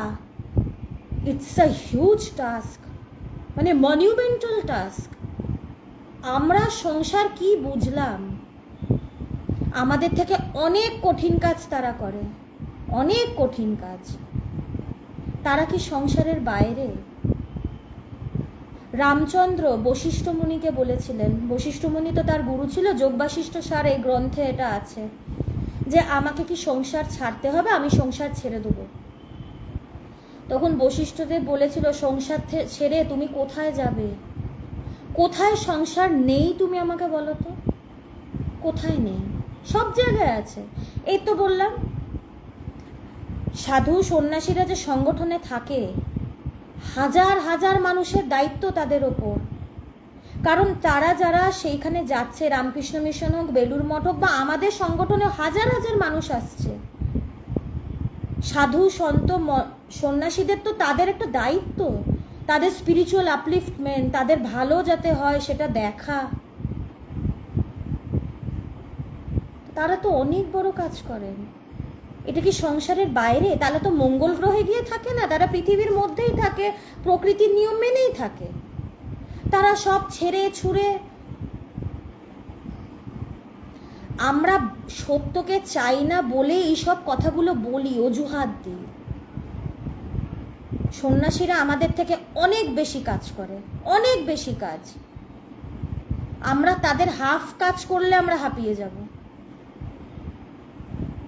ইটস আ হিউজ টাস্ক, মানে মনিউমেন্টাল টাস্ক। আমরা সংসার কি বুঝলাম, আমাদের থেকে অনেক কঠিন কাজ তারা করে, অনেক কঠিন কাজ। তারা কি সংসারের বাইরে? রামচন্দ্র বশিষ্ঠ মুনিকে বলেছিলেন, বশিষ্ঠ মুনি তো তার গুরু ছিল, যোগ বাশিষ্ঠ সার এই গ্রন্থে এটা আছে, যে আমাকে কি সংসার ছাড়তে হবে, আমি সংসার ছেড়ে দেবো। তখন বশিষ্ঠদেব বলেছিল, সংসার ছেড়ে তুমি কোথায় যাবে? কোথায় সংসার নেই তুমি আমাকে বলো তো, কোথায় নেই? সব জায়গায় আছে। এই তো বললাম, সাধু সন্ন্যাসীরা যে সংগঠনে থাকে, হাজার হাজার মানুষের দায়িত্ব তাদের ওপর, কারণ তারা যারা সেইখানে যাচ্ছে, রামকৃষ্ণ মিশন হোক, বেলুর মঠ হোক, বা আমাদের সংগঠনে হাজার হাজার মানুষ আসছে, সাধু সন্ত সন্ন্যাসীদের তো তাদের একটা দায়িত্ব, তাদের স্পিরিচুয়াল আপলিফটমেন্ট, তাদের ভালো যাতে হয় সেটা দেখা। তারা তো অনেক বড় কাজ করেন। এটা কি সংসারের বাইরে? তাহলে তো মঙ্গল গ্রহে গিয়ে থাকে না, তারা পৃথিবীর মধ্যেই থাকে, প্রকৃতির নিয়ম মেনেই থাকে। তারা সব ছেড়ে ছুড়ে, আমরা সত্যকে চাই না বলে এইসব কথাগুলো বলি, অজুহাত দিই। সন্ন্যাসীরা আমাদের থেকে অনেক বেশি কাজ করে, অনেক বেশি কাজ। আমরা তাদের হাফ কাজ করলে আমরা হাঁপিয়ে যাব।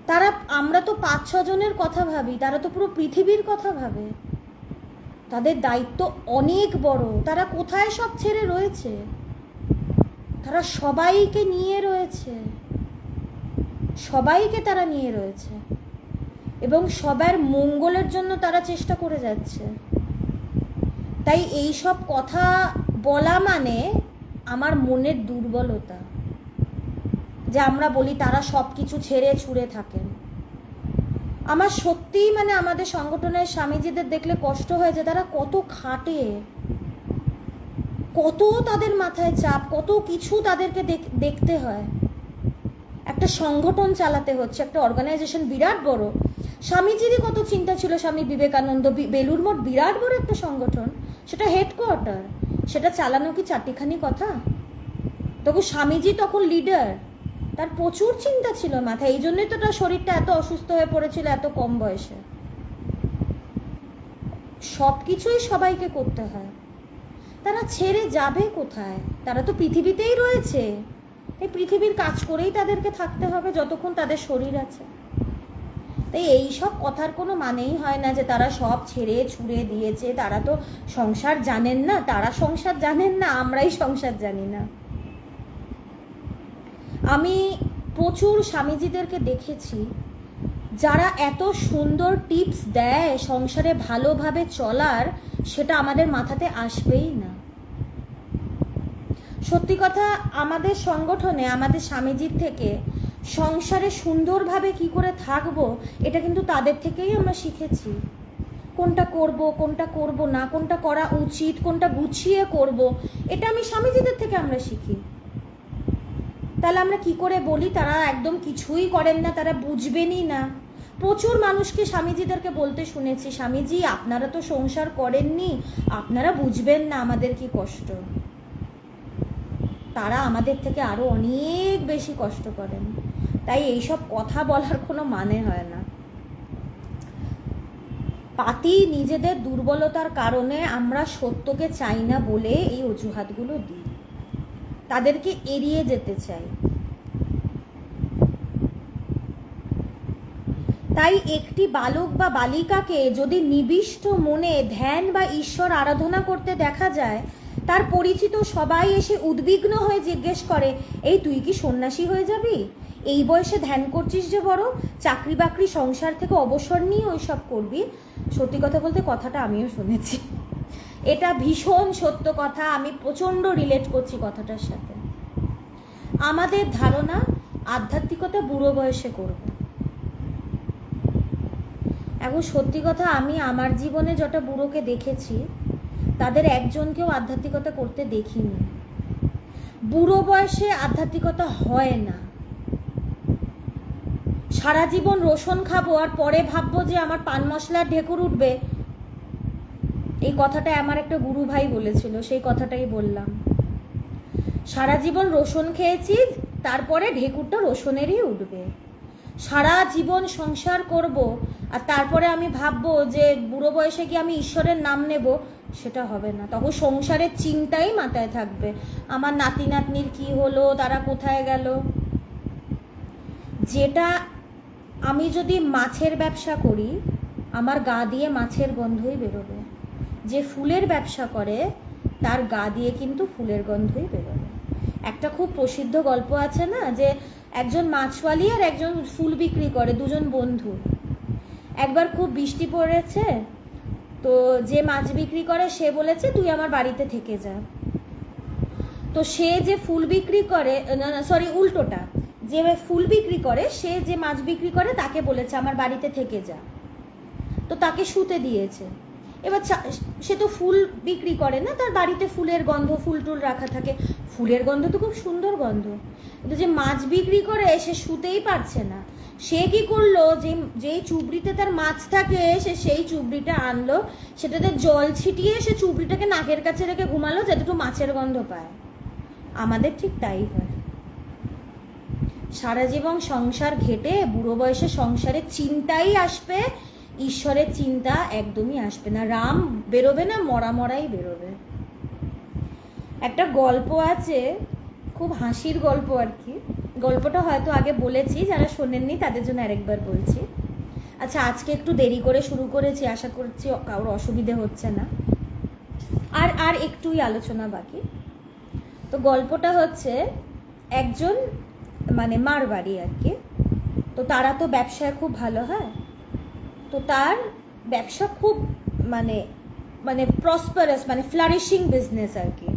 তারা, আমরা তো 5-6 জনের কথা ভাবি, তারা তো পুরো পৃথিবীর কথা ভাবে। তাদের দায়িত্ব অনেক বড়। তারা কোথায় সব ছেড়ে রয়েছে? তারা সবাইকে নিয়ে রয়েছে, সবাইকে তারা নিয়ে রয়েছে, এবং সবার মঙ্গলের জন্য তারা চেষ্টা করে যাচ্ছে। তাই এই সব কথা বলা মানে আমার মনের দুর্বলতা, যে আমরা বলি তারা সব কিছু ছেড়ে ছুড়ে থাকেন। আমার সত্যিই মানে আমাদের সংগঠনের স্বামীজিদের দেখলে কষ্ট হয় যে তারা কত খাটে, কত তাদের মাথায় চাপ, কত কিছু তাদেরকে দেখতে হয়। একটা সংগঠন চালাতে হচ্ছে, একটা অর্গানাইজেশন বিরাট বড়। স্বামীজিরই কত চিন্তা ছিল, স্বামী বিবেকানন্দ, বেলুর মঠ বিরাট বড় একটা সংগঠন, সেটা হেডকোয়ার্টার, সেটা চালানো কি চারটিখানি কথা? তবু স্বামীজি তখন লিডার, তার প্রচুর চিন্তা ছিল মাথায়, এই জন্যই তো তার শরীরটা এত অসুস্থ হয়ে পড়েছিল এত কম বয়সে। সব কিছুই সবাইকে করতে হয়, তারা ছেড়ে যাবে কোথায়? তারা তো পৃথিবীতেই রয়েছে, এই পৃথিবীর কাজ করেই তাদেরকে থাকতে হবে যতক্ষণ তাদের শরীর আছে। তাই এই সব কথার কোনো মানেই হয় না যে তারা সব ছেড়ে ছুড়ে দিয়েছে, তারা তো সংসার জানেন না, তারা সংসার জানেন না, আমরাই সংসার জানি না। আমি প্রচুর স্বামীজিদেরকে দেখেছি যারা এত সুন্দর টিপস দেয় সংসারে ভালোভাবে চলার, সেটা আমাদের মাথাতে আসবেই না। সত্যি কথা, আমাদের সংগঠনে আমাদের স্বামীজির থেকে সংসারে সুন্দরভাবে কি করে থাকবো, এটা কিন্তু তাদের থেকেই আমরা শিখেছি। কোনটা করব, কোনটা করব না, কোনটা করা উচিত, কোনটা গুছিয়ে করব, এটা আমি স্বামীজিদের থেকে আমরা শিখি। তাহলে আমরা কি করে বলি তারা একদম কিছুই করেন না, তারা বুঝবেনই না? প্রচুর মানুষকে স্বামীজিদেরকে বলতে শুনেছি, স্বামীজি আপনারা তো সংসার করেননি, আপনারা বুঝবেন না আমাদের কি কষ্ট। তারা আমাদের থেকে আরো অনেক বেশি কষ্ট করেন। তাই এইসব কথা বলার কোনো মানে হয় না। পাতি নিজেদের দুর্বলতার কারণে আমরা সত্যকে চাই না বলে এই অজুহাতগুলো দিই, তাদেরকে এড়িয়ে যেতে চাই। তাই একটি বালক বা বালিকাকে যদি নিবিষ্ট মনে ধ্যান বা ঈশ্বর আরাধনা করতে দেখা যায়, তার পরিচিত সবাই এসে উদ্বিগ্ন হয়ে জিজ্ঞেস করে, এই তুই কি সন্ন্যাসী হয়ে যাবি? এই বয়সে ধ্যান করছিস যে, বড় চাকরি বাকরি সংসার থেকে অবসর নিয়ে ওইসব করবি। সত্যি কথা বলতে কথাটা আমিও শুনেছি, এটা ভীষণ সত্য কথা, আমি প্রচণ্ড রিলেট করছি কথাটার সাথে। আমাদের ধারণা আধ্যাত্মিকতা বুড়ো বয়সে করব। এখন সত্যি কথা, আমি আমার জীবনে যটা বুড়োকে দেখেছি তাদের একজনকেও আধ্যাত্মিকতা করতে দেখিনি। বুড়ো বয়সে আধ্যাত্মিকতা হয় না। সারা জীবন রসুন খাবো আর পরে ভাববো যে আমার পান মশলার ঢেকুর উঠবে, এই কথাটা আমার একটা গুরু ভাই বলেছিল, সেই কথাটাই বললাম। সারা জীবন রসুন খেয়েছি, তারপরে ঢেকুরটা রসুনেরই উঠবে। সারা জীবন সংসার করব আর তারপরে আমি ভাববো যে বুড়ো বয়সে কি আমি ঈশ্বরের নাম নেব, সেটা হবে না। তখন সংসারের চিন্তাই মাথায় থাকবে, আমার নাতি নাতনির কি হলো, তারা কোথায় গেল। যেটা আমি যদি মাছের ব্যবসা করি, আমার গা দিয়ে মাছের গন্ধই বেরোবে। যে ফুলের ব্যবসা করে তার গা দিয়ে কিন্তু ফুলের গন্ধই বেরোবে। একটা খুব প্রসিদ্ধ গল্প আছে না, যে একজন মাছওয়ালি আর একজন ফুল বিক্রি করে, দুজন বন্ধু। একবার খুব বৃষ্টি পড়েছে, তো যে মাছ বিক্রি করে সে বলেছে তুই আমার বাড়িতে থেকে যা। তো সে যে ফুল বিক্রি করে, সরি উল্টোটা, যে ফুল বিক্রি করে সে যে মাছ বিক্রি করে তাকে বলেছে আমার বাড়িতে থেকে যা, তো তাকে শুতে দিয়েছে। এবার সে তো ফুল বিক্রি করে না, তার বাড়িতে ফুলের গন্ধ, ফুল টুল রাখা থাকে, ফুলের গন্ধ তো খুব সুন্দর গন্ধ, কিন্তু যে মাছ বিক্রি করে সে শুতেই পারছে না। সে কি করলো, যেই চুবড়িতে তার মাছ থাকে সে সেই চুবড়িটা আনলো, সেটাতে জল ছিটিয়ে সে চুবড়িটাকে নাকের কাছে রেখে ঘুমালো যাতে একটু মাছের গন্ধ পায়। আমাদের ঠিক তাই হয়। সারা জীবন সংসার ঘেটে বুড়ো বয়সে সংসারের চিন্তাই আসবে, ঈশ্বরের চিন্তা একদমই আসবে না। রাম বেরোবে না, মরাই বেরোবে। একটা গল্প আছে, খুব হাসির গল্প আর কি। গল্পটা হয়তো আগে বলেছি, যারা শোনেননি তাদের জন্য আরেকবার বলছি। আচ্ছা, আজকে একটু দেরি করে শুরু করেছি, আশা করছি কারোর অসুবিধে হচ্ছে না, আর একটুই আলোচনা বাকি। তো গল্পটা হচ্ছে, একজন মানে মারবাড়ি আর কি, তো তারা তো ব্যবসায় খুব ভালো হয়, তো তার ব্যবসা খুব মানে মানে প্রসপারাস, মানে ফ্লারিশিং বিজনেস আর কি।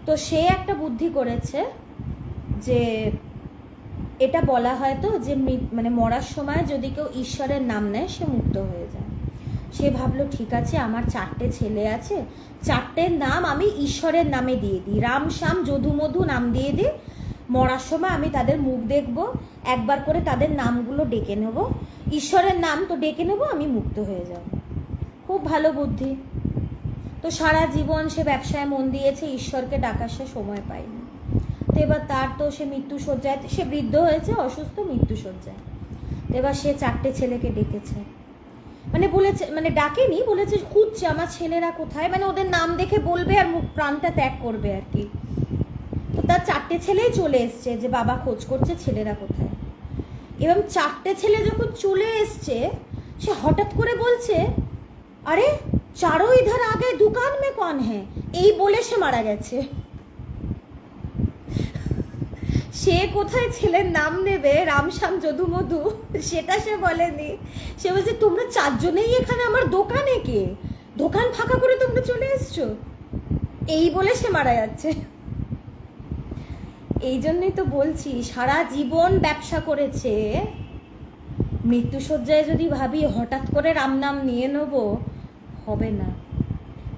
তো সে একটা বুদ্ধি করেছে, যে এটা বলা হয় তো যে মানে মরার সময় যদি কেউ ঈশ্বরের নাম নেয় সে মুক্ত হয়ে যায়। সে ভাবলো ঠিক আছে, আমার 4টে ছেলে আছে, 4টের নাম আমি ঈশ্বরের নামে দিয়ে দিই, রাম শ্যাম যদু মধু নাম দিয়ে দিই। মরার সময় আমি তাদের মুখ দেখব, একবার করে তাদের নামগুলো ডেকে নেব, ঈশ্বরের নাম তো ডেকে নেব, আমি মুক্ত হয়ে যাব। খুব ভালো বুদ্ধি। তো সারা জীবন সে ব্যবসায় মন দিয়েছে, ঈশ্বরকে ডাকার সে সময় পায়নি। তো এবার তার তো সে মৃত্যুশয্যায়, সে বৃদ্ধ হয়েছে, অসুস্থ, মৃত্যুশয্যায়। তো এবার সে 4টে ছেলেকে ডেকেছে, মানে বলেছে, মানে ডাকেনি, বলেছে খুঁজছে আমার ছেলেরা কোথায়, মানে ওদের নাম দেখে বলবে আর মুখ প্রাণটা ত্যাগ করবে আর কি। তো তার 4টে ছেলেই চলে এসছে যে বাবা খোঁজ করছে ছেলেরা কোথায়। এবং 4টে ছেলে যখন চলে এসছে, সে হঠাৎ করে বলছে, আরে চারো ইধার আগে দোকান মে কন হ্যাঁ, এই বলে সে মারা গেছে। সে কোথায় ছেলের নাম নেবে রামশ্যাম যদু মধু, সেটা সে বলেনি। সে বলছে তোমরা 4 জনেই এখানে আমার দোকানে, কে দোকান ফাঁকা করে তোমরা চলে এসছো, এই বলে সে মারা যাচ্ছে। এই জন্যই তো বলছি সারা জীবন ব্যবসা করেছে, মৃত্যুশয্যায় যদি ভাবি হঠাৎ করে রাম নাম নিয়ে নেবো, হবে না।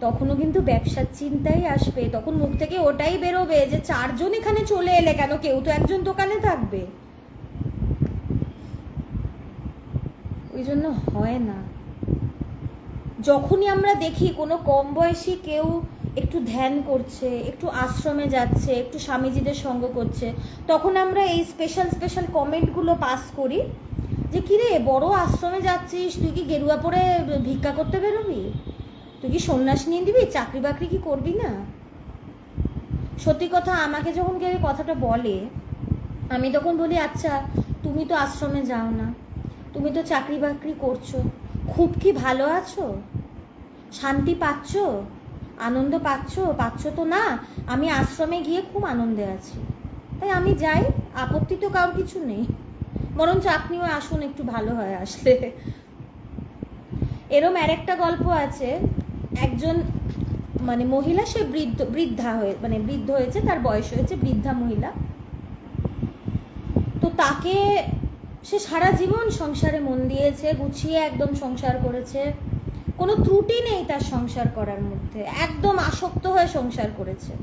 তখনও কিন্তু ব্যবসার চিন্তাই আসবে, তখন মুখ থেকে ওটাই বেরোবে যে 4 জন এখানে চলে এলে কেন, কেউ তো একজন দোকানে থাকবে। ওই জন্য হয় না। যখনই আমরা দেখি কোনো কম বয়সী কেউ একটু ধ্যান করছে, একটু আশ্রমে যাচ্ছে, একটু স্বামীজিদের সঙ্গ করছে, তখন আমরা এই স্পেশাল কমেন্টগুলো পাস করি যে কিরে বড় আশ্রমে যাচ্ছিস, তুই কি গেরুয়া পরে ভিক্ষা করতে বেরোবি, তুই কি সন্ন্যাস নিয়ে দিবি, চাকরি বাকরি কি করবি না। সত্যি কথা, আমাকে যখন কেউ কথাটা বলে, আমি তখন বলি আচ্ছা তুমি তো আশ্রমে যাও না, তুমি তো চাকরি বাকরি করছো, খুব কি ভালো আছো, শান্তি পাচ্ছ, আনন্দ পাচ্ছ তো না। আমি আশ্রমে গিয়ে খুব আনন্দে আছি, তাই আমি যাই, আপত্তি তো কারোর কিছু নেই, বরঞ্চ আপনিও আসুন, একটু ভালো হয় আসলে। এরম আরেকটা গল্প আছে, একজন মানে মহিলা, সে বৃদ্ধ হয়েছে, তার বয়স হয়েছে, বৃদ্ধা মহিলা। তো তাকে, সে সারা জীবন সংসারে মন দিয়েছে, গুছিয়ে একদম সংসার করেছে, কোনো ত্রুটি নেই তার সংসার করার মধ্যে, একদম আসক্ত হয়ে সংসার করেছে।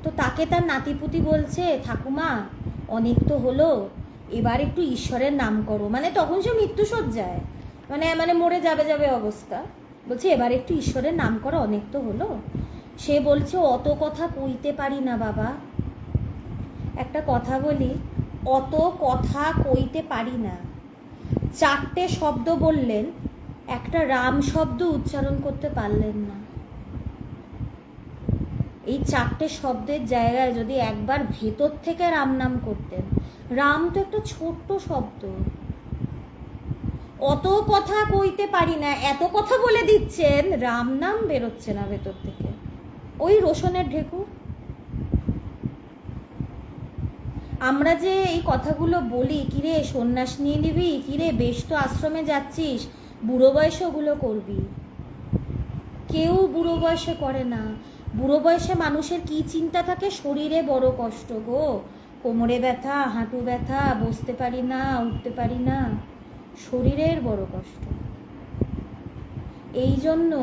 তো তাকে তার নাতিপুতি বলছে, ঠাকুমা অনেক তো হলো, এবার একটু ঈশ্বরের নাম করো, মানে তখন সে মৃত্যুশয্যায়, মানে মরে যাবে অবস্থা, বলছে এবার একটু ঈশ্বরের নাম করো, অনেক তো হলো। সে বলছে অত কথা কইতে পারি না বাবা, একটা কথা বলি, অত কথা কইতে পারি না। 4টে শব্দ বললেন, একটা রাম শব্দ উচ্চারণ করতে পারলেন না। এই 4টে শব্দের জায়গায় যদি একবার ভেতর থেকে রাম নাম করতেন, রাম তো একটা ছোট্ট শব্দ, অত কথা কইতে পারি না, এত কথা বলে দিচ্ছেন, রাম নাম বেরোচ্ছে না ভেতর থেকে, ওই রোশনের ঢেকুর। আমরা যে এই কথাগুলো বলি, কিরে সন্ন্যাস নিয়ে নিবি, কিরে বেশ তো আশ্রমে যাচ্ছিস, বুড়ো বয়সে ওগুলো করবি, কেউ বুড়ো বয়সে করে না। বুড়ো বয়সে মানুষের কি চিন্তা থাকে, শরীরে বড় কষ্ট গো, কোমরে ব্যথা, হাঁটু ব্যথা, বসতে পারি না, উঠতে পারি না, শরীরের বড় কষ্ট। এই জন্য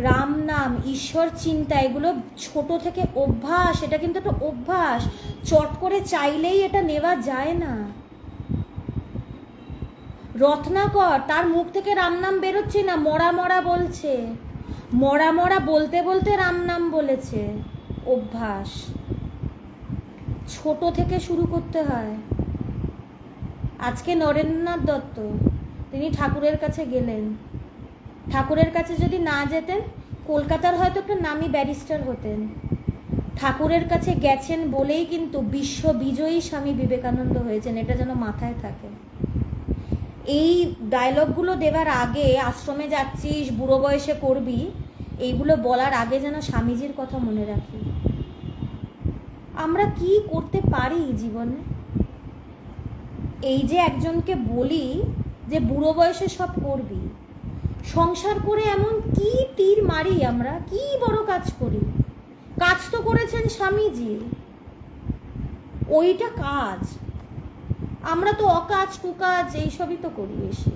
রাম নাম, ঈশ্বর চিন্তা, এগুলো ছোট থেকে অভ্যাস, এটা কিন্তু একটা অভ্যাস, চট করে চাইলেই এটা নেওয়া যায় না। রত্নাকর, তার মুখ থেকে রাম নাম বেরোচ্ছে না, মরা মরা বলছে, মরা মরা বলতে বলতে রাম নাম বলেছে, অভ্যাস ছোট থেকে শুরু করতে হয়। আজকে নরেন্দ্রনাথ দত্ত, তিনি ঠাকুরের কাছে গেলেন, ঠাকুরের কাছে যদি না যেতেন, কলকাতার হয়তো একটা নামী ব্যারিস্টার হতেন। ঠাকুরের কাছে গেছেন বলেই কিন্তু বিশ্ববিজয়ী স্বামী বিবেকানন্দ হয়েছেন, এটা যেন মাথায় থাকে। এই ডায়লগগুলো দেওয়ার আগে, আশ্রমে যাচ্ছিস, বুড়ো বয়সে করবি, এইগুলো বলার আগে যেন স্বামীজির কথা মনে রাখি। আমরা কি করতে পারি জীবনে? এই যে একজনকে বলি যে বুড়ো বয়সে সব করবি, সংসার করে এমন কি তীর মারি আমরা, কি বড় কাজ করি? কাজ তো করেছেন স্বামীজি, ওইটা কাজ। আমরা তো অকাজ কুকাজ এইসবই তো করি বেশি।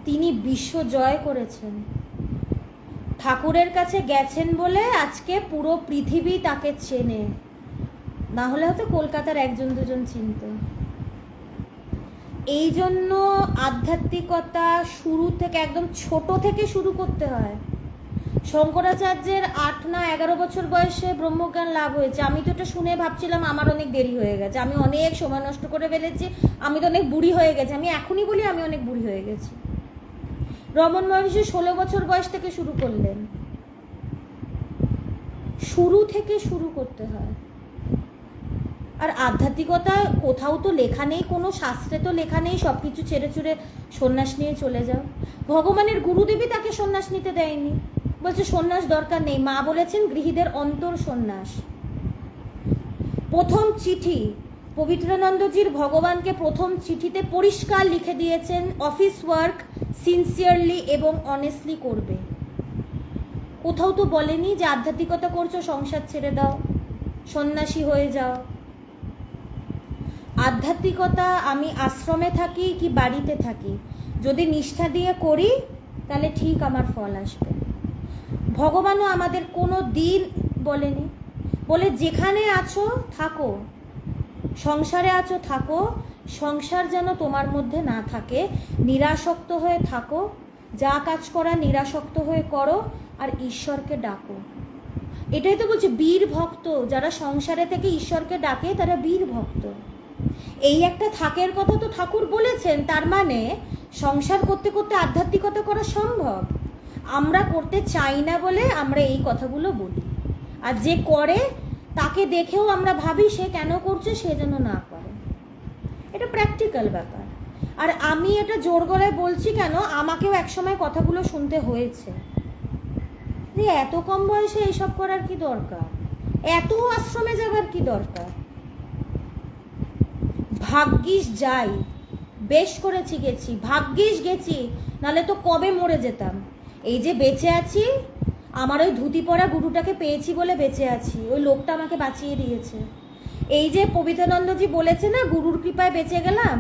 তিনি বিশ্ব জয় করেছেন, ঠাকুরের কাছে গেছেন বলে আজকে পুরো পৃথিবী তাকে চেনে, না হলে হয়তো কলকাতার 1-2 জন চিনত। এই জন্য আধ্যাত্মিকতা শুরু থেকে, একদম ছোট থেকে শুরু করতে হয়। শঙ্করাচার্যের 8 না 11 বছর বয়সে ব্রহ্মজ্ঞান লাভ হয়েছে। আমি তো এটা শুনে ভাবছিলাম আমার অনেক দেরি হয়ে গেছে, আমি অনেক সময় নষ্ট করে ফেলেছি, আমি তো অনেক বুড়ি হয়ে গেছি। আমি এখনই বলি আমি অনেক বুড়ি হয়ে গেছি। রমণ মহর্ষি 16 বছর বয়স থেকে শুরু করলেন। শুরু থেকে শুরু করতে হয়। আর আধ্যাত্মিকতা কোথাও তো লেখা নেই, কোনো শাস্ত্রে তো লেখা নেই সব কিছু ছেড়ে ছুড়ে সন্ন্যাস নিয়ে চলে যাও। ভগবানের গুরুদেবী তাকে সন্ন্যাস নিতে দেয়নি, বলছে সন্ন্যাস দরকার নেই। মা বলেছেন গৃহীদের অন্তর সন্ন্যাস। প্রথম চিঠি পবিত্রানন্দজির ভগবানকে প্রথম চিঠিতে পরিষ্কার লিখে দিয়েছেন, অফিস ওয়ার্ক সিনসিয়ারলি এবং অনেস্টলি করবে। কোথাও তো বলেনি যে আধ্যাত্মিকতা করছো সংসার ছেড়ে দাও, সন্ন্যাসী হয়ে যাও। আধ্যাত্মিকতা আমি আশ্রমে থাকি কি বাড়িতে থাকি, যদি নিষ্ঠা দিয়ে করি তাহলে ঠিক আমার ফল আসবে। ভগবানও আমাদের কোনো দিন বলেনি, বলে যেখানে আছো থাকো, সংসারে আছো থাকো, সংসার যেন তোমার মধ্যে না থাকে, নিরাসক্ত হয়ে থাকো, যা কাজ করা নিরাসক্ত হয়ে করো, আর ঈশ্বরকে ডাকো। এটাই তো বলছে বীর ভক্ত, যারা সংসারে থেকে ঈশ্বরকে ডাকে তারা বীর ভক্ত। এই একটা থাকের কথা তো ঠাকুর বলেছেন, তার মানে সংসার করতে করতে আধ্যাত্মিকতা করা সম্ভব। আমরা করতে চাই না বলে আমরা এই কথাগুলো বলি, আর যে করে তাকে দেখেও আমরা ভাবি সে কেন করছে, সে যেন না করে। এটা প্র্যাকটিক্যাল ব্যাপার। আর আমি এটা জোর গলায় বলছি কেন, আমাকেও একসময় কথাগুলো শুনতে হয়েছে যে এত কম বয়সে এইসব করার কি দরকার, এত আশ্রমে যাবার কি দরকার। ভাগ্যিস যাই, বেশ করেছি গেছি, ভাগ্যিস গেছি, নাহলে তো কবে মরে যেতাম। এই যে বেঁচে আছি, আমার ওই ধুতি পরা গুরুটাকে পেয়েছি বলে বেঁচে আছি, ওই লোকটা আমাকে বাঁচিয়ে দিয়েছে। এই যে পবিত্রানন্দজি বলেছে না গুরুর কৃপায় বেঁচে গেলাম,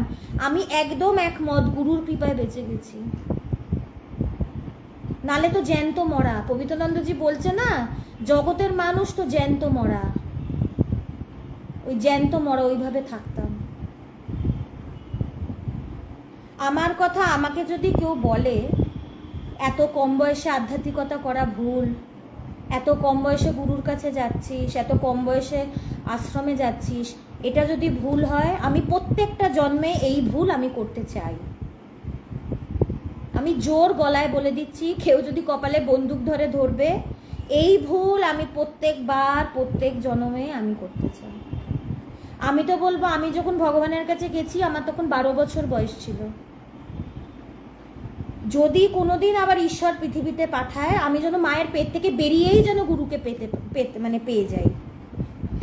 আমি একদম একমত, গুরুর কৃপায় বেঁচে গেছি, নালে তো জ্যান্ত মরা। পবিত্রানন্দজি বলছে না জগতের মানুষ তো জ্যান্ত মরা, ওই জ্যান্ত মরা ওইভাবে থাকতাম। আমার কথা আমাকে যদি কেউ বলে এত কম বয়সে আধ্যাত্মিকতা করা ভুল, এত কম বয়সে গুরুর কাছে যাচ্ছিস, এত কম বয়সে আশ্রমে যাচ্ছিস, এটা যদি ভুল হয়, আমি প্রত্যেকটা জন্মে এই ভুল আমি করতে চাই। আমি জোর গলায় বলে দিচ্ছি, কেউ যদি কপালে বন্দুক ধরে ধরবে, এই ভুল আমি প্রত্যেকবার প্রত্যেক জন্মে আমি করতে চাই। আমি তো বলবো আমি যখন ভগবানের কাছে গেছি আমার তখন 12 বছর বয়স ছিল। যদি কোনোদিন আবার ঈশ্বর পৃথিবীতে পাঠায়, আমি যেন মায়ের পেট থেকে বেরিয়েই যেন গুরুকে পেয়ে যাই।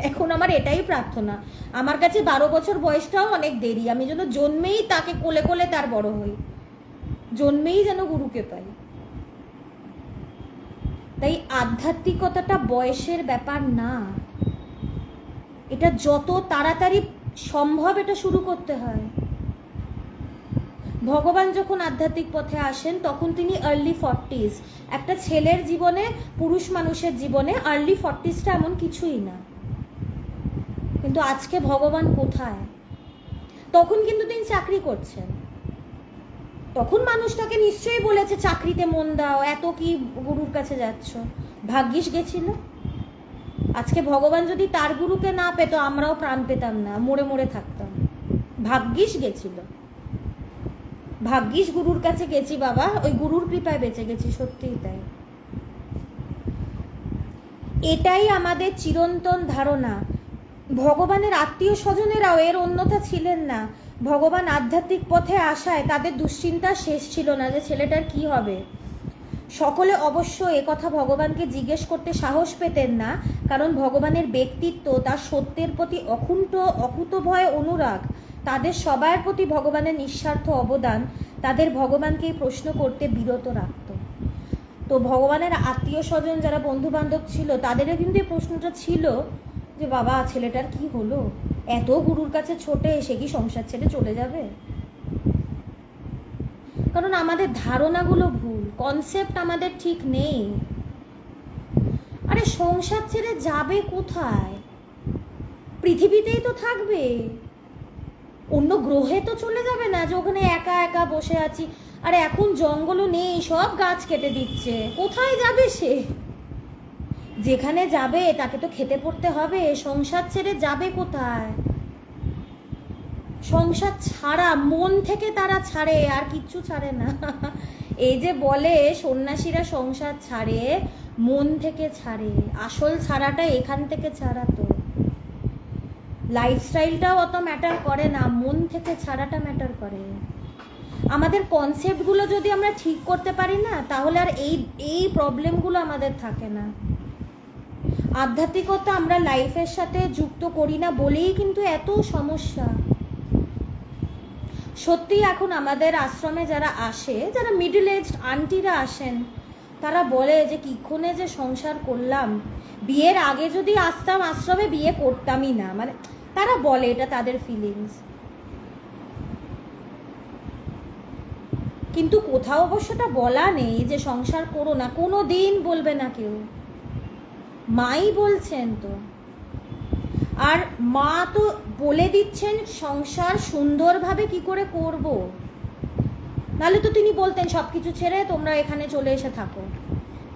এখন আমার এটাই প্রার্থনা। আমার কাছে 12 বছর বয়সটাও অনেক দেরি, আমি যেন জন্মেই তাকে কোলে কোলে তার বড় হই, জন্মেই যেন গুরুকে পাই। তাই আধ্যাত্মিকতাটা বয়সের ব্যাপার না, এটা যত তাড়াতাড়ি সম্ভব এটা শুরু করতে হয়। ভগবান যখন আধ্যাত্মিক পথে আসেন তখন তিনি আর্লি 40s। একটা ছেলের জীবনে, পুরুষ মানুষের জীবনে আর্লি 40sটা এমন কিছুই না। কিন্তু আজকে ভগবান কোথায়? তখন কিন্তু তিনি চাকরি করছেন, তখন মানুষ তাকে নিশ্চয়ই বলেছে চাকরিতে মন দাও, এত কি গুরুর কাছে যাচ্ছ। ভাগ্যিস গেছিল। আজকে ভগবান যদি তার গুরুকে না পেত, আমরাও প্রাণ পেতাম না, মরে মরে থাকতাম। ভাগ্যিস গেছিল, ভাগ্যিস গুরুর কাছে গেছি বাবা, ওই গুরুর কৃপায় বেঁচে গেছি, সত্যিই তাই। এটাই আমাদের চিরন্তন ধারণা। ভগবানের আত্মীয় স্বজনেরাও এর অন্যথা ছিলেন না। ভগবান আধ্যাত্মিক পথে আসায় তাদের দুশ্চিন্তা শেষ ছিল না যে ছেলেটার কি হবে। সকলে অবশ্য একথা ভগবানকে জিজ্ঞেস করতে সাহস পেতেন না, কারণ ভগবানের ব্যক্তিত্ব, তার সত্যের প্রতি অকুতভয় অনুরাগ, তাদের সবার প্রতি ভগবানের নিঃস্বার্থ অবদান তাদের ভগবানকে এই প্রশ্ন করতে বিরত রাখত। তো ভগবানের আত্মীয় স্বজন যারা বন্ধু বান্ধব ছিল তাদেরও কিন্তু এই প্রশ্নটা ছিল যে বাবা ছেলেটার কি হলো, এত গুরুর কাছে ছোটে, সে কি সংসার ছেড়ে চলে যাবে? কারণ আমাদের ধারণাগুলো ভুল, কনসেপ্ট আমাদের ঠিক নেই। আরে সংসার ছেড়ে যাবে কোথায়? পৃথিবীতেই তো থাকবে, অন্য গ্রহে তো চলে যাবে না যে ওখানে একা একা বসে আছি। আর এখন জঙ্গলও নেই, সব গাছ কেটে দিচ্ছে, কোথায় যাবে সে? যেখানে যাবে তাকে তো খেতে পড়তে হবে, সংসার ছেড়ে যাবে কোথায়? সংসার ছাড়া মন থেকে তারা ছাড়ে, আর কিচ্ছু ছাড়ে না। এই যে বলে সন্ন্যাসীরা সংসার ছাড়ে, মন থেকে ছাড়ে, আসল ছাড়াটা এখান থেকে ছাড়া। তো লাইফস্টাইলটাও অত ম্যাটার করে না, মন থেকে ছাড়াটা ম্যাটার করে। আমাদের কনসেপ্টগুলো যদি আমরা ঠিক করতে পারি না, তাহলে আর এই প্রবলেমগুলো আমাদের থাকে না। আধ্যাত্মিকতা আমরা লাইফের সাথে যুক্ত করি না বলেই কিন্তু এত সমস্যা। সত্যি এখন আমাদের আশ্রমে যারা আসে, যারা মিডল এজড আন্টিরা আসেন, তারা বলে যে কিক্ষণে যে সংসার করলাম, বিয়ের আগে যদি আসতাম আশ্রমে বিয়ে করতামই না, মানে তারা বলে এটা তাদের ফিলিংস। কিন্তু কোথাও অবশ্যটা বলা নেই যে সংসার করো না, কোনো দিন বলবে না কেউ, মাই বলছেন তো। আর মা তো বলে দিচ্ছেন সংসার সুন্দরভাবে কি করে করব, নাহলে তো তিনি বলতেন সব কিছু ছেড়ে তোমরা এখানে চলে এসে থাকো।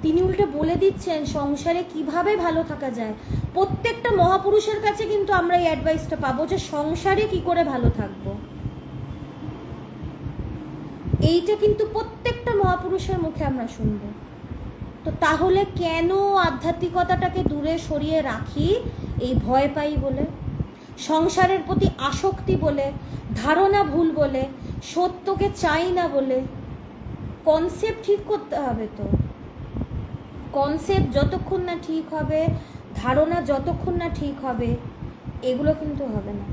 তিনি উল্টে বলে দিচ্ছেন সংসারে কিভাবে ভালো থাকা যায়। প্রত্যেকটা মহাপুরুষের কাছে কিন্তু আমরা এই অ্যাডভাইসটা পাবো যে সংসারে কি করে ভালো থাকবো, এইটা কিন্তু প্রত্যেকটা মহাপুরুষের মুখে আমরা শুনবো। তো তাহলে কেন আধ্যাত্মিকতাটাকে দূরে সরিয়ে রাখি? এই ভয় পাই বলে, সংসারের প্রতি আসক্তি বলে, ধারণা ভুল বলে, সত্যকে চাই না বলে। কনসেপ্ট ঠিক করতে হবে। তো কনসেপ্ট যতক্ষণ না ঠিক হবে, ধারণা যতক্ষণ না ঠিক হবে, এগুলো কিন্তু হবে না।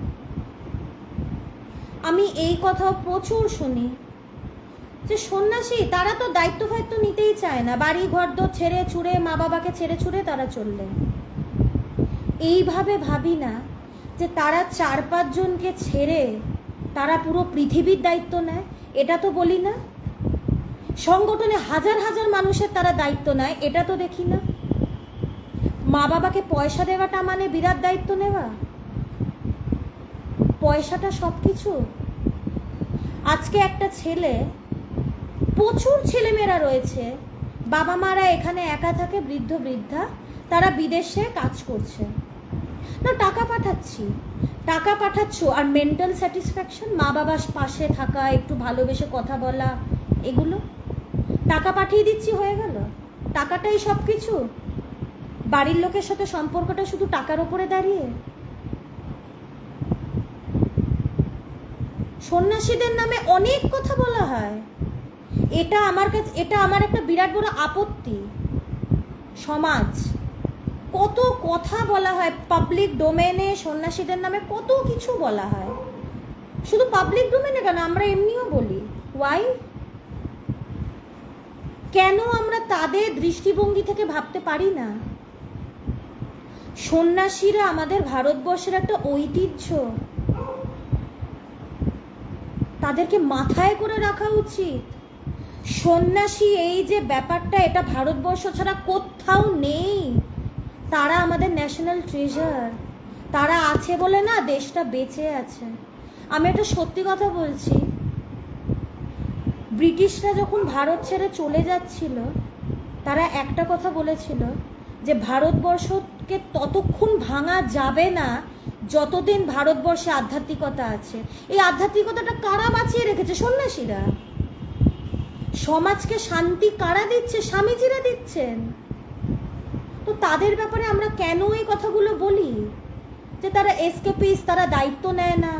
আমি এই কথাও প্রচুর শুনি যে সন্ন্যাসী তারা তো দায়িত্ব ফায়িত্ব নিতেই চায় না, বাড়ি ঘর দর ছেড়ে ছুড়ে, মা বাবাকে ছেড়ে ছুড়ে তারা চললেন। এইভাবে ভাবি না যে তারা 4-5 জনকে ছেড়ে তারা পুরো পৃথিবীর দায়িত্ব নেয়, এটা তো বলি না। সংগঠনে হাজার হাজার মানুষের তারা দায়িত্ব নেয়, এটা তো দেখি না। মা বাবাকে পয়সা দেওয়াটা মানে বিরাট দায়িত্ব নেওয়া? পয়সাটা সব কিছু? আজকে একটা ছেলে, প্রচুর ছেলেমেয়েরা রয়েছে, বাবা মারা এখানে একা থাকে, বৃদ্ধ বৃদ্ধা, তারা বিদেশে কাজ করছে না, টাকা পাঠাচ্ছ, আর মেন্টাল স্যাটিসফ্যাকশন, মা বাবার পাশে থাকা, একটু ভালোবেসে কথা বলা, এগুলো টাকা পাঠিয়ে দিচ্ছি হয়ে গেল, টাকাটাই সব কিছু? বাড়ির লোকের সাথে সম্পর্কটা শুধু টাকার ওপরে দাঁড়িয়ে? সন্ন্যাসীদের নামে অনেক কথা বলা হয়, এটা আমার একটা বিরাট বড় আপত্তি। সমাজ কত কথা বলা হয় পাবলিক ডোমেনে, সন্ন্যাসীদের নামে কত কিছু বলা হয়। শুধু পাবলিক ডোমেনে কেন, আমরা এমনিও বলি। ওয়াই? কেন আমরা তাদের দৃষ্টিভঙ্গি থেকে ভাবতে পারি না? সন্ন্যাসীরা আমাদের ভারতবর্ষের একটা ঐতিহ্য, তাদেরকে মাথায় করে রাখা উচিত। সন্ন্যাসী এই যে ব্যাপারটা, এটা ভারতবর্ষ ছাড়া কোথাও নেই। তারা আমাদের ন্যাশনাল ট্রেজার, তারা আছে বলে না দেশটা বেঁচে আছে। আমি একটা সত্যি কথা বলছি, ব্রিটিশরা যখন ভারত ছেড়ে চলে যাচ্ছিল, তারা একটা কথা বলেছিল যে ভারতবর্ষকে ততক্ষণ ভাঙা যাবে না যতদিন ভারতবর্ষে আধ্যাত্মিকতা আছে। এই আধ্যাত্মিকতাটা কারা বাঁচিয়ে রেখেছে? সন্ন্যাসীরা। সমাজকে শান্তি কারা দিচ্ছে? স্বামীজিরা দিচ্ছেন। তো তাদের ব্যাপারে আমরা কেন এই কথাগুলো বলি যে তারা এসকেপিস, তারা দায়িত্ব নেয় না?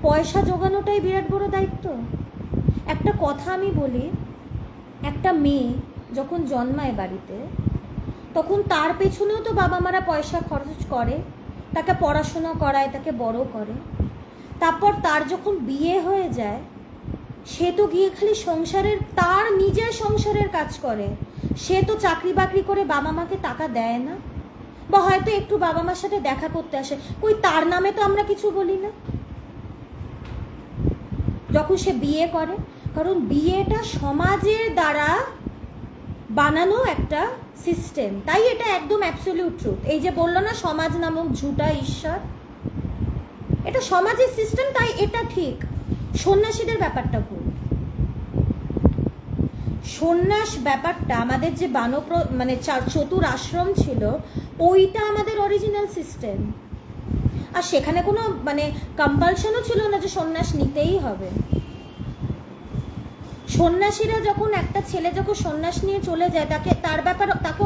পয়সা জোগানোটাই বিরাট বড় দায়িত্ব। একটা কথা আমি বলি, একটা মেয়ে যখন জন্মায় বাড়িতে, তখন তার পেছনেও তো বাবা মারা পয়সা খরচ করে, তাকে পড়াশোনা করায়, তাকে বড় করে। তারপর তার যখন বিয়ে হয়ে যায়, সে তো গিয়ে খালি সংসারের, তার নিজের সংসারের কাজ করে। সে তো চাকরি বাকরি করে বাবা মাকে টাকা দেয় না, বা হয়তো একটু বাবা মার সাথে দেখা করতে আসে। কই, তার নামে তো আমরা কিছু বলি না যখন সে বিয়ে করে। কারণ বিয়েটা সমাজের দ্বারা বানানো একটা সিস্টেম, তাই এটা একদম অ্যাবসলিউট ট্রুথ। এই যে বললো না সমাজ নামক ঝুটা ঈশ্বর, এটা সমাজের সিস্টেম, তাই এটা ঠিক। সন্ন্যাসীদের ব্যাপারটা ভুল। সন্ন্যাস ব্যাপারটা আমাদের যে মানে চতুর আশ্রম ছিল, ওইটা আমাদের অরিজিনাল সিস্টেম। আর সেখানে কোনো মানে কম্পালশনও ছিল না যে সন্ন্যাস নিতেই হবে। সন্ন্যাসীরা যখন একটা ছেলে যখন সন্ন্যাস নিয়ে চলে যায়, তাকে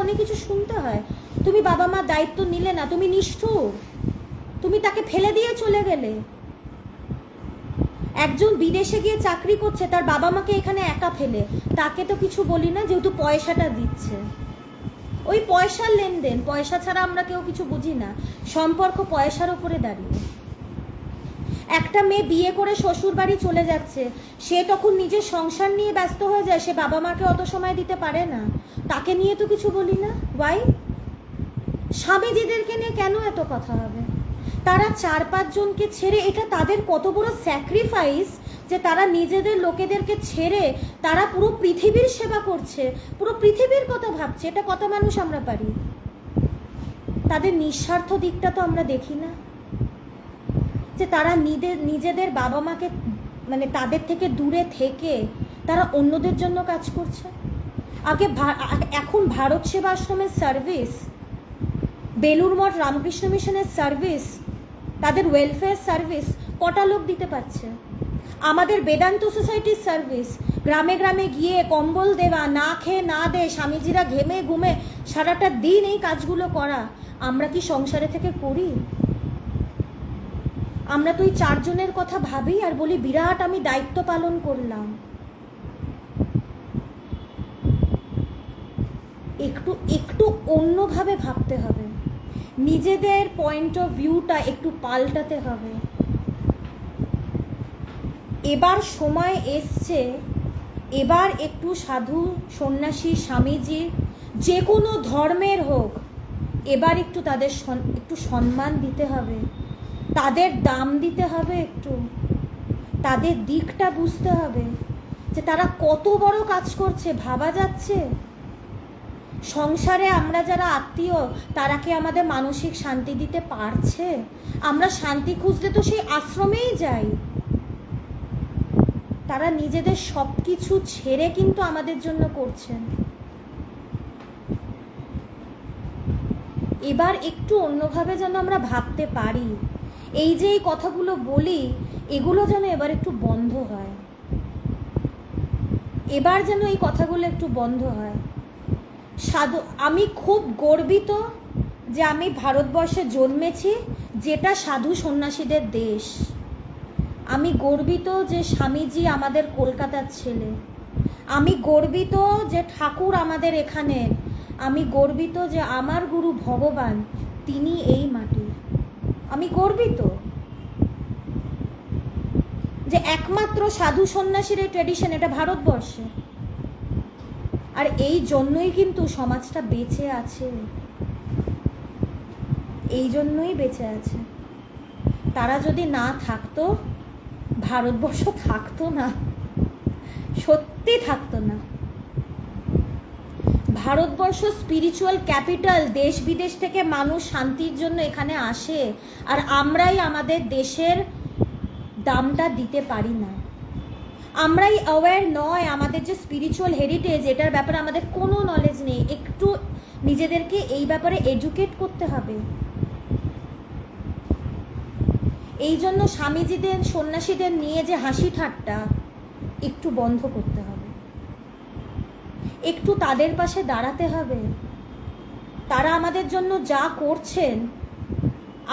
অনেক কিছু শুনতে হয়। তুমি বাবা মা দায়িত্ব নিলে না, তুমি নিষ্ঠুর, তুমি তাকে ফেলে দিয়ে চলে গেলে। একজন বিদেশে গিয়ে চাকরি করছে, তার বাবা মাকে এখানে একা ফেলে, তাকে তো কিছু বলি না, যেহেতু পয়সাটা দিচ্ছে। ওই পয়সার লেনদেন, পয়সা ছাড়া আমরা কেউ কিছু বুঝি না। সম্পর্ক পয়সার উপরে দাঁড়িয়ে। একটা মেয়ে বিয়ে করে শ্বশুর বাড়ি চলে যাচ্ছে, সে তখন নিজের সংসার নিয়ে ব্যস্ত হয়ে যায়, সে বাবা মাকে অত সময় দিতে পারে না, তাকে নিয়ে তো কিছু বলি না। ওয়াই? স্বামীজিদেরকে নিয়ে কেন এত কথা হবে? তারা 4-5 জনকে ছেড়ে, এটা তাদের কত বড় স্যাক্রিফাইস যে তারা নিজেদের লোকেদেরকে ছেড়ে তারা পুরো পৃথিবীর সেবা করছে, পুরো পৃথিবীর কথা ভাবছে। এটা কত মানুষ আমরা পারি? তাদের নিঃস্বার্থ দিকটা তো আমরা দেখি না, যে তারা নিজেদের বাবা মাকে মানে তাদের থেকে দূরে থেকে তারা অন্যদের জন্য কাজ করছে। এখন ভারত সেবা আশ্রমের সার্ভিস, বেলুর মঠ রামকৃষ্ণ মিশনের সার্ভিস, তাদের ওয়েলফেয়ার সার্ভিস কটা লোক দিতে পারছে? আমাদের বেদান্ত সোসাইটির সার্ভিস, গ্রামে গ্রামে গিয়ে কম্বল দেওয়া, না খেয়ে না দেয় স্বামীজিরা ঘেমে ঘুমে সারাটা দিন এই কাজগুলো করা, আমরা কি সংসারে থেকে করি? আমরা তো এই 4 জনের কথা ভাবি আর বলি বিরাট আমি দায়িত্ব পালন করলাম। একটু অন্যভাবে ভাবতে হবে, নিজেদের পয়েন্ট অফ ভিউটা একটু পাল্টাতে হবে। এবার সময় এসছে, এবার একটু সাধু সন্ন্যাসী স্বামীজি যে কোনো ধর্মের হোক, এবার একটু তাদের একটু সম্মান দিতে হবে, তাদের দাম দিতে হবে, একটু তাদের দিকটা বুঝতে হবে যে তারা কত বড় কাজ করছে। ভাবা যাচ্ছে সংসারে আমরা যারা আত্মীয়, তারা কি আমাদের মানসিক শান্তি দিতে পারছে? আমরা শান্তি খুঁজতে তো সেই আশ্রমেই যাই। তারা নিজেদের সব কিছু ছেড়ে কিন্তু আমাদের জন্য করছেন। এবার একটু অন্যভাবে যেন আমরা ভাবতে পারি। এই যে এই কথাগুলো বলি, এগুলো যেন এবার একটু বন্ধ হয়। এবার যেন এই কথাগুলো একটু বন্ধ হয়। আমি খুব গর্বিত যে আমি ভারতবর্ষে জন্মেছি, যেটা সাধু সন্ন্যাসীদের দেশ। আমি গর্বিত যে স্বামীজি আমাদের কলকাতার ছেলে। আমি গর্বিত যে ঠাকুর আমাদের এখানে। আমি গর্বিত যে আমার গুরু ভগবান, তিনি এই মাটির। আমি গর্বিত যে একমাত্র সাধু সন্ন্যাসীর এই ট্র্যাডিশন এটা ভারতবর্ষে। আর এই জন্যই কিন্তু সমাজটা বেঁচে আছে, এই জন্যই বেঁচে আছে। তারা যদি না থাকতো, ভারতবর্ষ থাকতো না, সত্যি থাকতো না। ভারতবর্ষ স্পিরিচুয়াল ক্যাপিটাল, দেশ বিদেশ থেকে মানুষ শান্তির জন্য এখানে আসে, আর আমরাই আমাদের দেশের দামটা দিতে পারি না। আমরাই অ্যাওয়্যার নয় আমাদের যে স্পিরিচুয়াল হেরিটেজ, এটার ব্যাপারে আমাদের কোনো নলেজ নেই। একটু নিজেদেরকে এই ব্যাপারে এডুকেট করতে হবে। এই জন্য স্বামীজিদের সন্ন্যাসীদের নিয়ে যে হাসি ঠাট্টা একটু বন্ধ করতে হবে, একটু তাদের পাশে দাঁড়াতে হবে। তারা আমাদের জন্য যা করছেন,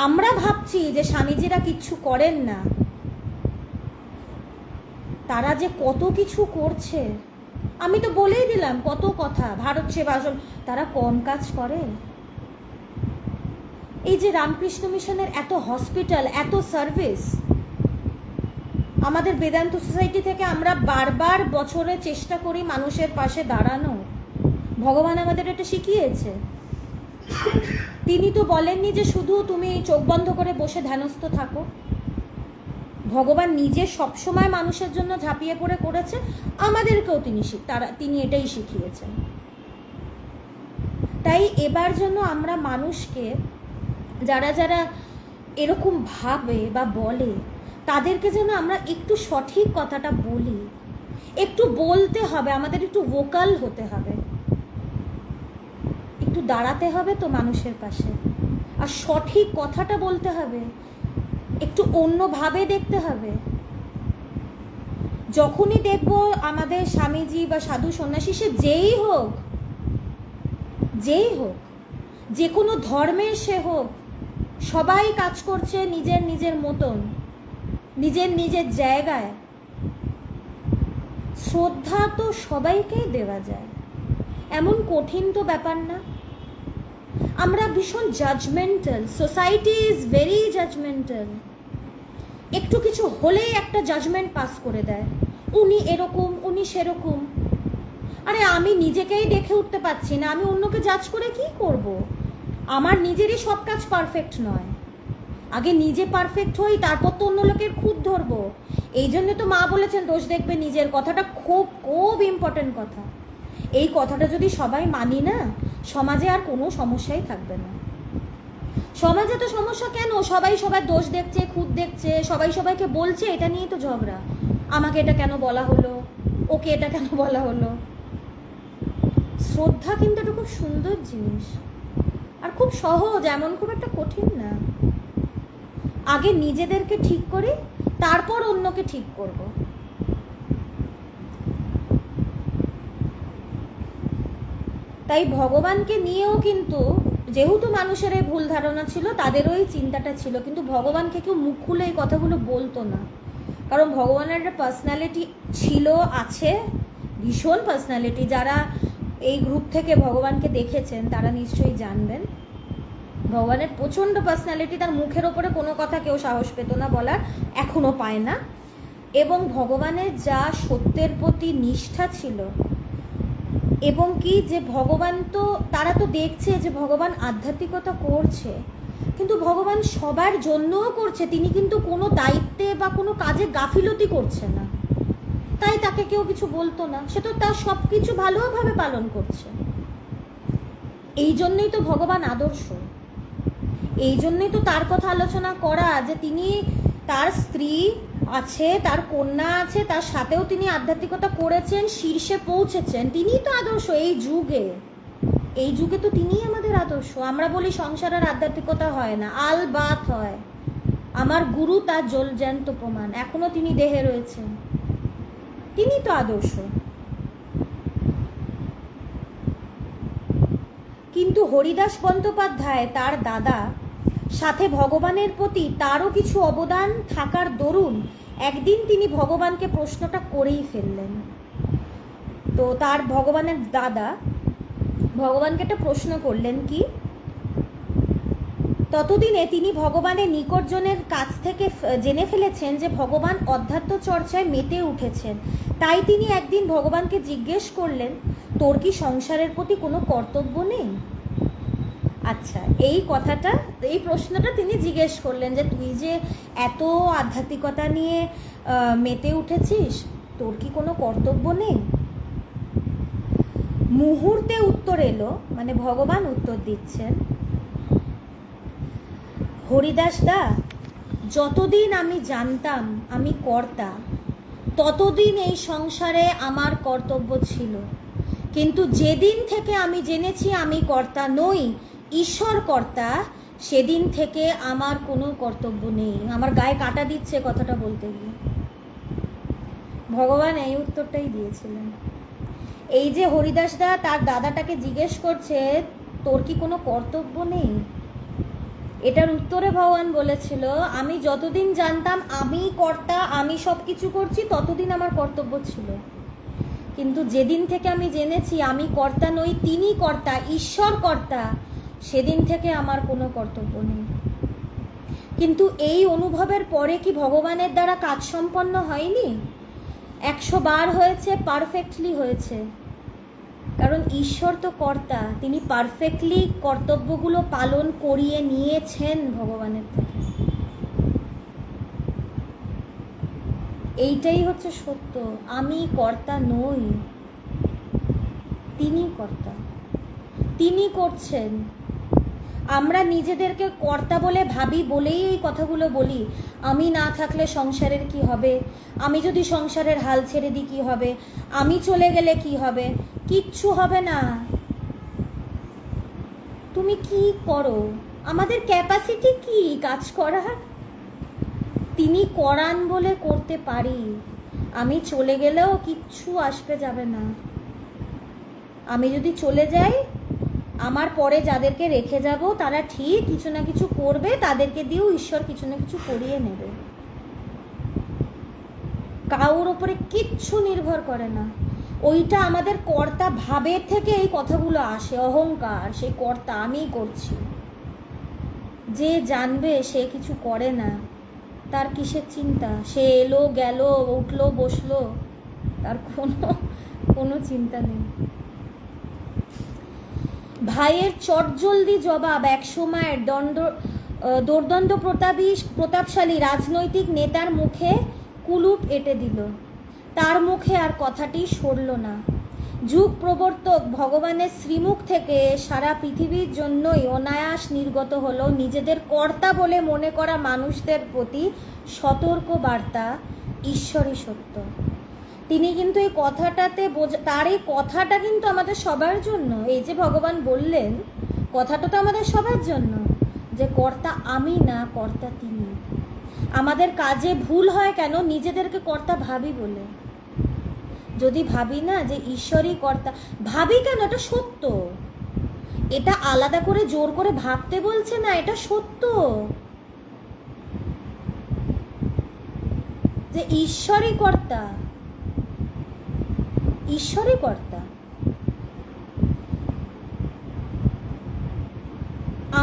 আমরা ভাবছি যে স্বামীজিরা কিচ্ছু করেন না, তারা যে কত কিছু করছে। আমি তো বলেই দিলাম কত কথা, ভারত সেবা আশ্রম, তারা কম কাজ করে? এই যে রামকৃষ্ণ মিশনের এত হসপিটাল, এত সার্ভিস, আমাদের বেদান্ত সোসাইটি থেকে আমরা বারবার বছরে চেষ্টা করি মানুষের পাশে দাঁড়ানো। ভগবান আমাদের এটা শিখিয়েছে। তিনি তো বলেননি যে শুধু তুমি চোখ বন্ধ করে বসে ধ্যানস্থ থাকো। ভগবান নিজে সবসময় মানুষের জন্য ঝাঁপিয়ে পড়ে করেছে, আমাদেরকেও তিনি এটাই শিখিয়েছেন। তাই এবার জন্য আমরা মানুষকে, যারা যারা এরকম ভাবে বা বলে, তাদেরকে যেন আমরা একটু সঠিক কথাটা বলি। একটু বলতে হবে, আমাদের একটু ভোকাল হতে হবে, একটু দাঁড়াতে হবে তো মানুষের পাশে, আর সঠিক কথাটা বলতে হবে, একটু অন্যভাবে দেখতে হবে। যখনই দেখব আমাদের স্বামীজি বা সাধু সন্ন্যাসী, সে যেই হোক, যে কোনো ধর্মের সে হোক, সবাই কাজ করছে নিজের নিজের মতন, নিজের নিজের জায়গায়। শ্রদ্ধা তো সবাইকেই দেওয়া যায়, এমন কঠিন তো ব্যাপার না। আমরা ভীষণ judgemental, society is very judgemental. একটু কিছু হলেই একটা জাজমেন্ট পাস করে দেয়, উনি এরকম, উনি সেরকম। আরে আমি নিজেকেই দেখে উঠতে পারছি না, আমি অন্যকে জাজ করে কি করব? আমার নিজেরই সব কাজ পারফেক্ট নয়, আগে নিজে পারফেক্ট হই, তারপর তো অন্য লোকের খুঁত ধরবো। এই জন্য তো মা বলেছেন দোষ দেখবে নিজের, কথাটা খুব খুব ইম্পর্টেন্ট কথা। এই কথাটা যদি সবাই মানি না, সমাজে আর কোনো সমস্যাই থাকবে না। সমাজে তো সমস্যা কেন? সবাই সবার দোষ দেখছে, খুঁত দেখছে, সবাই সবাইকে বলছে, এটা নিয়েই তো ঝগড়া। আমাকে এটা কেন বলা হলো, ওকে এটা কেন বলা হলো। শ্রদ্ধা কিন্তু এটা খুব সুন্দর জিনিস, আর খুব সহজ, এমন খুব একটা কঠিন না। আগে নিজেদেরকে ঠিক করি, তারপর অন্যকে ঠিক করব। তাই ভগবানকে নিয়েও কিন্তু, যেহেতু মানুষের এই ভুল ধারণা ছিল, তাদেরও এই চিন্তাটা ছিল, কিন্তু ভগবানকে কেউ মুখ খুলে এই কথাগুলো বলতো না। কারণ ভগবানের একটা পার্সোনালিটি ছিল, আছে, ভীষণ পার্সোনালিটি। যারা এই গ্রুপ থেকে ভগবানকে দেখেছেন তারা নিশ্চয়ই জানবেন, ভগবানের প্রচণ্ড পার্সোনালিটি। তার মুখের ওপরে কোনো কথা কেউ সাহস পেত না বলার, এখনও পায় না। এবং ভগবানের যা সত্যের প্রতি নিষ্ঠা ছিল, এবং কি যে ভগবান তো, তারা তো দেখছে যে ভগবান আধ্যাত্মিকতা করছে, কিন্তু ভগবান সবার জন্যও করছে। তিনি কিন্তু কোনো দায়িত্বে বা কোনো কাজে গাফিলতি করছে না, তাই তাকে কেউ কিছু বলতো না। সে তো তার সব কিছু ভালোভাবে পালন করছে। এই জন্যই তো ভগবান আদর্শ, এই জন্যই তো তার কথা আলোচনা করা, যে তিনি, তার স্ত্রী আছে, তার কন্যা আছে, তার সাথেও তিনি আধ্যাত্মিকতা করেছেন, শীর্ষে পৌঁছেছেন। তিনিই তো আদর্শ এই যুগে। এই যুগে তো তিনিই আমাদের আদর্শ। আমরা বলি সংসারের আধ্যাত্মিকতা হয় না, আলবাত হয়। আমার গুরু তার জ্বলজ্যান্ত প্রমাণ, এখনো তিনি দেহে রয়েছেন, তিনি তো আদর্শ। কিন্তু হরিদাস বন্দ্যোপাধ্যায়, তার দাদা, সাথে ভগবানের প্রতি তারও কিছু অবদান থাকার দরুন একদিন তিনি ভগবানকে প্রশ্নটা করেই ফেললেন। তো তার ভগবানের দাদা ভগবানকে একটা প্রশ্ন করলেন, কি ততদিনে তিনি ভগবানের নিকটজনের কাছ থেকে জেনে ফেলেছেন যে ভগবান অধ্যাত্ম চর্চায় মেতে উঠেছেন। তাই তিনি একদিন ভগবানকে জিজ্ঞেস করলেন, তোর কি সংসারের প্রতি কোনো কর্তব্য নেই? আচ্ছা, এই কথাটা, এই প্রশ্নটা তিনি জিজ্ঞেস করলেন যে তুই যে এত আধ্যাত্মিকতা নিয়ে মেতে উঠেছিস, তোর কি কোনো কর্তব্য নেই? মুহূর্তে উত্তর এলো, মানে ভগবান উত্তর দিচ্ছেন, হরিদাস দা, যতদিন আমি জানতাম আমি কর্তা, ততদিন এই সংসারে আমার কর্তব্য ছিল। কিন্তু যেদিন থেকে আমি জেনেছি আমি কর্তা নই, ঈশ্বর কর্তা, সেদিন থেকে আমার কোনো কর্তব্য নেই। আমার গায়ে কাঁটা দিচ্ছে কথাটা বলতে গিয়ে। ভগবান এই উত্তরটাই দিয়েছিলেন। এই যে হরিদাসদা তার দাদাটাকে জিজ্ঞেস করছে, তোর কি কোনো কর্তব্য নেই, এটার উত্তরে ভগবান বলেছিল, আমি যতদিন জানতাম আমি কর্তা, আমি সব কিছু করছি, ততদিন আমার কর্তব্য ছিল। কিন্তু যেদিন থেকে আমি জেনেছি আমি কর্তা নই, তিনি কর্তা, ঈশ্বর কর্তা, সেদিন থেকে আমার কোনো কর্তব্য নেই। কিন্তু এই অনুভবের পরে কি ভগবানের দ্বারা কাজ সম্পন্ন হয়নি? 100 বার হয়েছে, পারফেক্টলি হয়েছে। কারণ ঈশ্বর তো কর্তা, তিনি পারফেক্টলি কর্তব্যগুলো পালন করিয়ে নিয়েছেন ভগবানের থেকে। এইটাই হচ্ছে সত্য, আমি কর্তা নই, তিনি কর্তা, তিনি করছেন। আমরা নিজেদেরকে কর্তা বলে ভাবি বলেই এই কথাগুলো বলি। আমি না থাকলে সংসারের কি হবে, আমি যদি সংসারের হাল ছেড়ে দিই কি হবে, আমি চলে গেলে কি হবে। কিচ্ছু হবে না। তুমি কি করো, আমাদের ক্যাপাসিটি কি কাজ করার? তিনি করান বলে করতে পারি। আমি চলে গেলেও কিচ্ছু আসবে যাবে না। আমি যদি চলে যাই, আমার পরে যাদেরকে রেখে যাব তারা ঠিক কিছু না কিছু করবে, তাদেরকে দিয়েও ঈশ্বর কিছু না কিছু করিয়ে নেবে। কারোর ওপরে কিচ্ছু নির্ভর করে না। ওইটা আমাদের কর্তা ভাবের থেকে এই কথাগুলো আসে, অহংকার, সেই কর্তা আমিই করছি। যে জানবে সে কিছু করে না, তার কিসের চিন্তা? সে এলো গেল, উঠলো বসলো, তার কোনো চিন্তা নেই। ভাইয়ের চটজলদি জবাব এক সময়ের দোর্দণ্ড প্রতাপশালী রাজনৈতিক নেতার মুখে কুলুপ এঁটে দিল। তার মুখে আর কথাটি সরল না। যুগ প্রবর্তক ভগবানের শ্রীমুখ থেকে সারা পৃথিবীর জন্যই অনায়াস নির্গত হলো নিজেদের কর্তা বলে মনে করা মানুষদের প্রতি সতর্ক বার্তা, ঈশ্বরই সত্য। তিনি কিন্তু এই কথাটাতে তার এই কথাটা কিন্তু আমাদের সবার জন্য। এই যে ভগবান বললেন, কথাটা তো আমাদের সবার জন্য, যে কর্তা আমি না, কর্তা তিনি। আমাদের কাজে ভুল হয় কেন? নিজেদেরকে কর্তা ভাবি বলে। যদি ভাবি না যে ঈশ্বরই কর্তা, ভাবি কেন? এটা সত্য। এটা আলাদা করে জোর করে ভাবতে বলছে না, এটা সত্য যে ঈশ্বরই কর্তা, ঈশ্বরই কর্তা।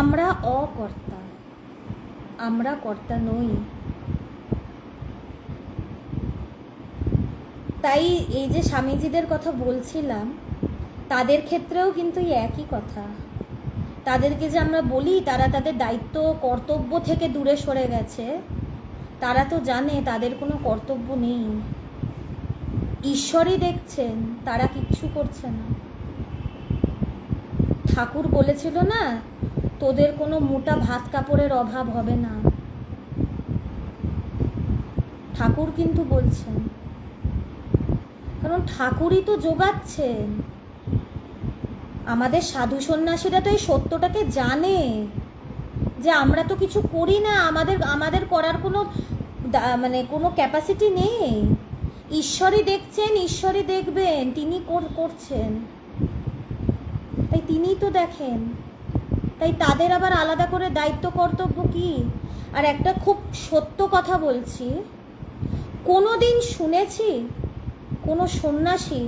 আমরা অকর্তা, আমরা কর্তা নই। তাই এই যে স্বামীজিদের কথা বলছিলাম, তাদের ক্ষেত্রেও কিন্তু এই একই কথা। তাদেরকে যে আমরা বলি তারা তাদের দায়িত্ব কর্তব্য থেকে দূরে সরে গেছে, তারা তো জানে তাদের কোনো কর্তব্য নেই। ঈশ্বরই দেখছেন, তারা কিচ্ছু করছে না। ঠাকুর বলেছিল না, তোদের কোনো মোটা ভাত কাপড়ের অভাব হবে না। ঠাকুর কিন্তু বলছেন, কারণ ঠাকুরই তো যোগাচ্ছেন। আমাদের সাধু সন্ন্যাসীরা তো এই সত্যটাকে জানে যে আমরা তো কিছু করি না, আমাদের করার কোনো কোনো ক্যাপাসিটি নেই। ঈশ্বরই দেখছেন, ঈশ্বরই দেখবেন, তিনি করছেন। তাই তিনিই তো দেখেন। তাই তাদের আবার আলাদা করে দায়িত্ব কর্তব্য কি? আর একটা খুব সত্য কথা বলছি, কোনো দিন শুনেছি কোনো সন্ন্যাসী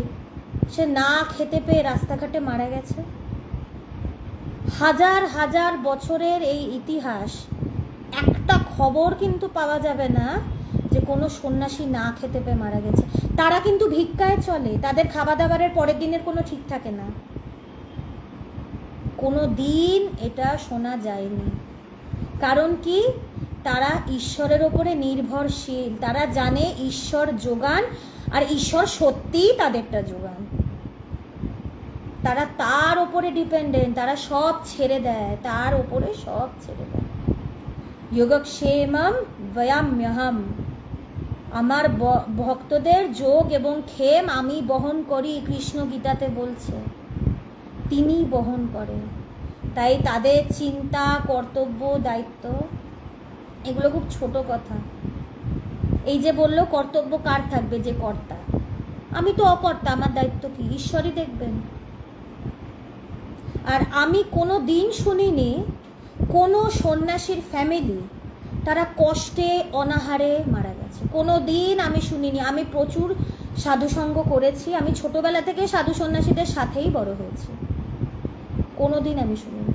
সে না খেতে পেয়ে রাস্তাঘাটে মারা গেছে? হাজার হাজার বছরের এই ইতিহাস, একটা খবর কিন্তু পাওয়া যাবে না যে কোনো সন্ন্যাসী না খেতে পেয়ে মারা গেছে। তারা কিন্তু ভিক্ষায় চলে, তাদের খাওয়া দাওয়ারের পরের দিনের কোনো ঠিক থাকে না। কোনো দিন এটা শোনা যায়নি। কারণ কি? তারা ঈশ্বরের ওপরে নির্ভরশীল। তারা জানে ঈশ্বর যোগান, আর ঈশ্বর সত্যিই তাদেরটা যোগান। তারা তার ওপরে ডিপেন্ডেন্ট, তারা সব ছেড়ে দেয়, তার ওপরে সব ছেড়ে দেয়। যোগক্ষেমম বয়াম্যহম, আমার ভক্তদের যোগ এবং ক্ষেম আমি বহন করি, কৃষ্ণ গীতাতে বলছে, তিনি বহন করেন। তাই তাদের চিন্তা, কর্তব্য, দায়িত্ব এগুলো খুব ছোট কথা। এই যে বললো কর্তব্য কার থাকবে? যে কর্তা। আমি তো অকর্তা, আমার দায়িত্ব কি? ঈশ্বরই দেখবেন। আর আমি কোনো দিন শুনিনি কোনো সন্ন্যাসীর ফ্যামিলি তারা কষ্টে অনাহারে মারা গেছে। কোনো দিন আমি শুনিনি। আমি প্রচুর সাধুসঙ্গ করেছি, আমি ছোটবেলা থেকে সাধু সন্ন্যাসীদের সাথেই বড় হয়েছি, কোনো দিন আমি শুনিনি।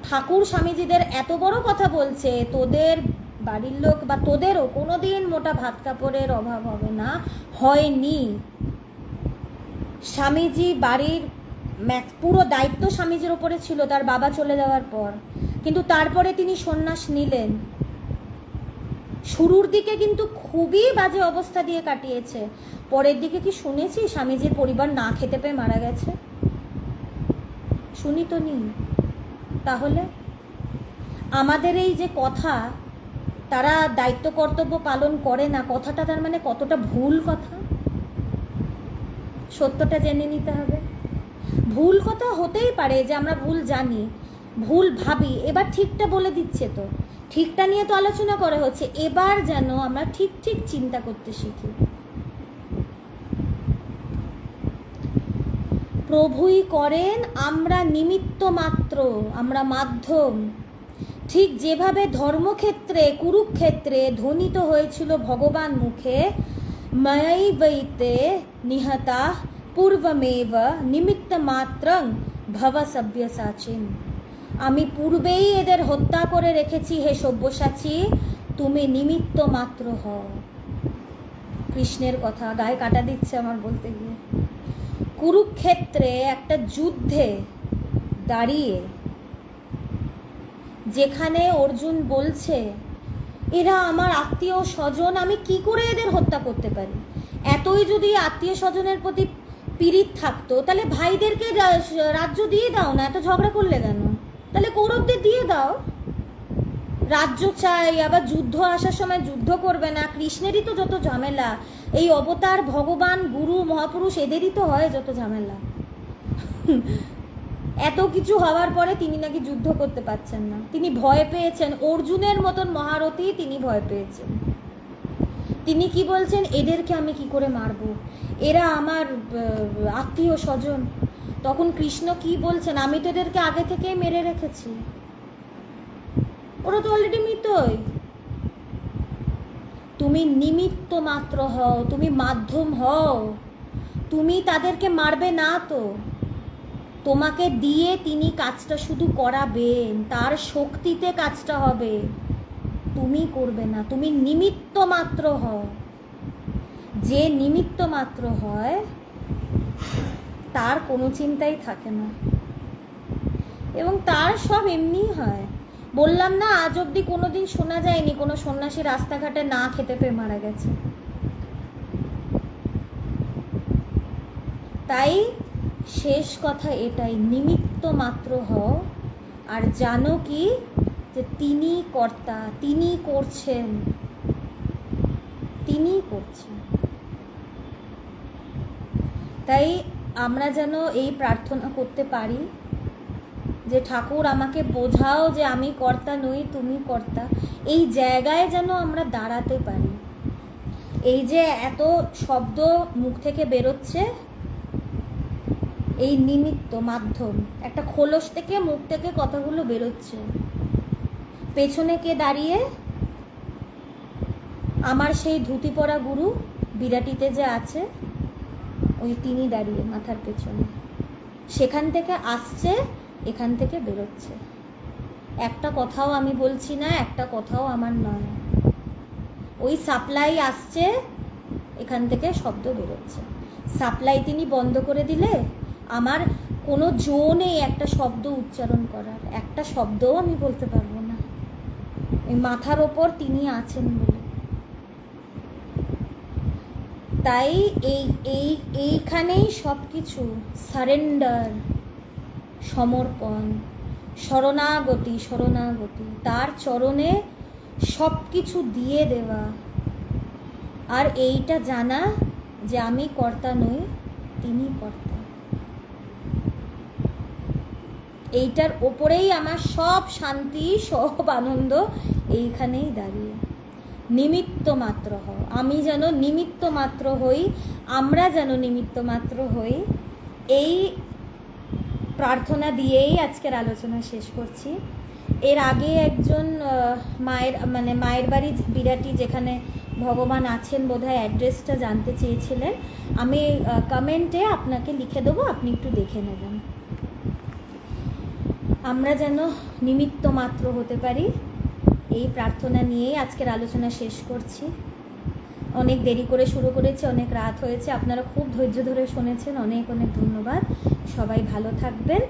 ঠাকুর স্বামীজিদের এত বড় কথা বলছে, তোদের বাড়ির লোক বা তোদেরও কোনো দিন মোটা ভাত কাপড়ের অভাব হবে না, হয়নি। স্বামীজি বাড়ির পুরো দায়িত্ব স্বামীজির ওপরে ছিল তার বাবা চলে যাওয়ার পর, কিন্তু তারপরে তিনি সন্ন্যাস নিলেন। শুরুর দিকে কিন্তু খুবই বাজে অবস্থা দিয়ে কাটিয়েছে। পরের দিকে কি শুনেছি স্বামীজির পরিবার না খেতে পেয়ে মারা গেছে? শুনি তো নি। তাহলে আমাদের এই যে কথা, তারা দায়িত্ব কর্তব্য পালন করে না, কথাটা তার মানে কতটা ভুল কথা, সত্যটা জেনে নিতে হবে। ভুল কথা হতেই পারে যে আমরা ভুল জানি, ভুল ভাবি, এবার ঠিকটা বলে দিচ্ছে, তো ঠিকটা নিয়ে তো আলোচনা করা হচ্ছে, এবার যেন আমরা ঠিক ঠিক চিন্তা করতে শিখি। প্রভুই করেন, আমরা নিমিত্ত মাত্র, আমরা মাধ্যম। ঠিক যেভাবে ধর্মক্ষেত্রে, কুরুক্ষেত্রে ধ্বনিত হয়েছিল ভগবান মুখে, ময়ৈবৈতে নিহতা পূর্বমেব নিমিত্ত মাত্রং ভব সব্যসাচিন। আমি পূর্বেই এদের হত্যা করে রেখেছি হে সব্যসাচী, তুমি নিমিত্ত মাত্র হও। কৃষ্ণের কথা, গায়ে কাটা দিচ্ছে আমার বলতে গিয়ে। কুরুক্ষেত্রে একটা যুদ্ধে দাঁড়িয়ে যেখানে অর্জুন বলছে এরা আমার আত্মীয় স্বজন, আমি কি করে এদের হত্যা করতে পারি? এতই যদি আত্মীয় স্বজনের প্রতি পীড়িত থাকতো তাহলে ভাইদেরকে রাজ্য দিয়ে দাও না, এত ঝগড়া করলে কেন? তাহলে কৌরবদের দিয়ে দাও, রাজ্য চাই, আবার যুদ্ধ আসার সময় যুদ্ধ করবে না। কৃষ্ণেরই তো যত ঝামেলা, এই অবতার ভগবান গুরু মহাপুরুষ এদেরই তো হয় যত ঝামেলা। এত কিছু হওয়ার পরে তিনি নাকি যুদ্ধ করতে পারছেন না, তিনি ভয় পেয়েছেন। অর্জুনের মতন মহারথী তিনি ভয় পেয়েছেন। তিনি কি বলছেন, এদেরকে আমি কি করে মারবো, এরা আমার আত্মীয় স্বজন। তখন কৃষ্ণ কি বলছেন, আমি তো এদেরকে আগে থেকেই মেরে রেখেছি, ওরা তো অলরেডি মৃতই। তুমি নিমিত্ত মাত্র হও, তুমি মাধ্যম হও, তুমি তাদেরকে মারবে না তো, তোমাকে দিয়ে তিনি কাজটা শুধু করাবেন, তার শক্তিতে কাজটা হবে, তুমি করবে না, তুমি নিমিত্ত মাত্র হও। যে নিমিত্ত মাত্র হয় তার কোনো চিন্তাই থাকে না, এবং তার সব এমনিই হয়। বললাম না, আজ অব্দি কোনোদিন শোনা যায়নি কোনো সন্ন্যাসী রাস্তাঘাটে না খেতে পেয়ে মারা গেছে। তাই শেষ কথা এটাই, নিমিত্ত মাত্র হও, আর জানো কি যে তিনি কর্তা, তিনি করছেন, তিনি করছেন। তাই আমরা যেন এই প্রার্থনা করতে পারি যে ঠাকুর আমাকে বোঝাও যে আমি কর্তা নই, তুমি কর্তা। এই জায়গায় যেন আমরা দাঁড়াতে পারি। এই যে এত শব্দ মুখ থেকে বেরোচ্ছে, এই নিমিত্ত মাধ্যম, একটা খোলস থেকে মুখ থেকে কথাগুলো বেরোচ্ছে, পেছনে কে দাঁড়িয়ে? আমার সেই ধুতি পরা গুরু বিরাটিতে যে আছে, ওই তিনি দাঁড়িয়ে মাথার পেছনে, সেখান থেকে আসছে, এখান থেকে বেরোচ্ছে। একটা কথাও আমি বলছি না, একটা কথাও আমার নয়, ওই সাপ্লাই আসছে, এখান থেকে শব্দ বেরোচ্ছে। সাপ্লাই তিনি বন্ধ করে দিলে আমার কোনো জো নেই একটা শব্দ উচ্চারণ করার, একটা শব্দও আমি বলতে পারবো না, এই মাথার ওপর তিনি আছেন বলে। তাই এইখানেই সব কিছু সারেন্ডার, সমর্পণ, শরণাগতি, তার চরণে সব কিছু দিয়ে দেওয়া, আর এইটা জানা যে আমি কর্তা নই, তিনি কর্তা। এইটার ওপরেই আমার সব শান্তি, সব আনন্দ এইখানেই দাঁড়িয়ে। নিমিত্ত মাত্র হও, আমি যেন নিমিত্ত মাত্র হই, আমরা যেন নিমিত্ত মাত্র হই। এই প্রার্থনা দিয়েই আজকের আলোচনা শেষ করছি। এর আগে একজন মায়ের বাড়ি বিরাটি, যেখানে ভগবান আছেন বোধহয়, অ্যাড্রেসটা জানতে চেয়েছিলেন। আমি কমেন্টে আপনাকে লিখে দেবো, আপনি একটু দেখে নেবেন। আমরা যেন নিমিত্ত মাত্র হতে পারি, এই প্রার্থনা নিয়েই আজকের আলোচনা শেষ করছি। অনেক দেরি করে শুরু করেছি, অনেক রাত হয়েছে, আপনারা খুব ধৈর্য ধরে শুনেছেন, অনেক অনেক ধন্যবাদ। সবাই ভালো থাকবেন,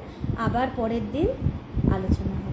আবার পরের দিন আলোচনা হবে।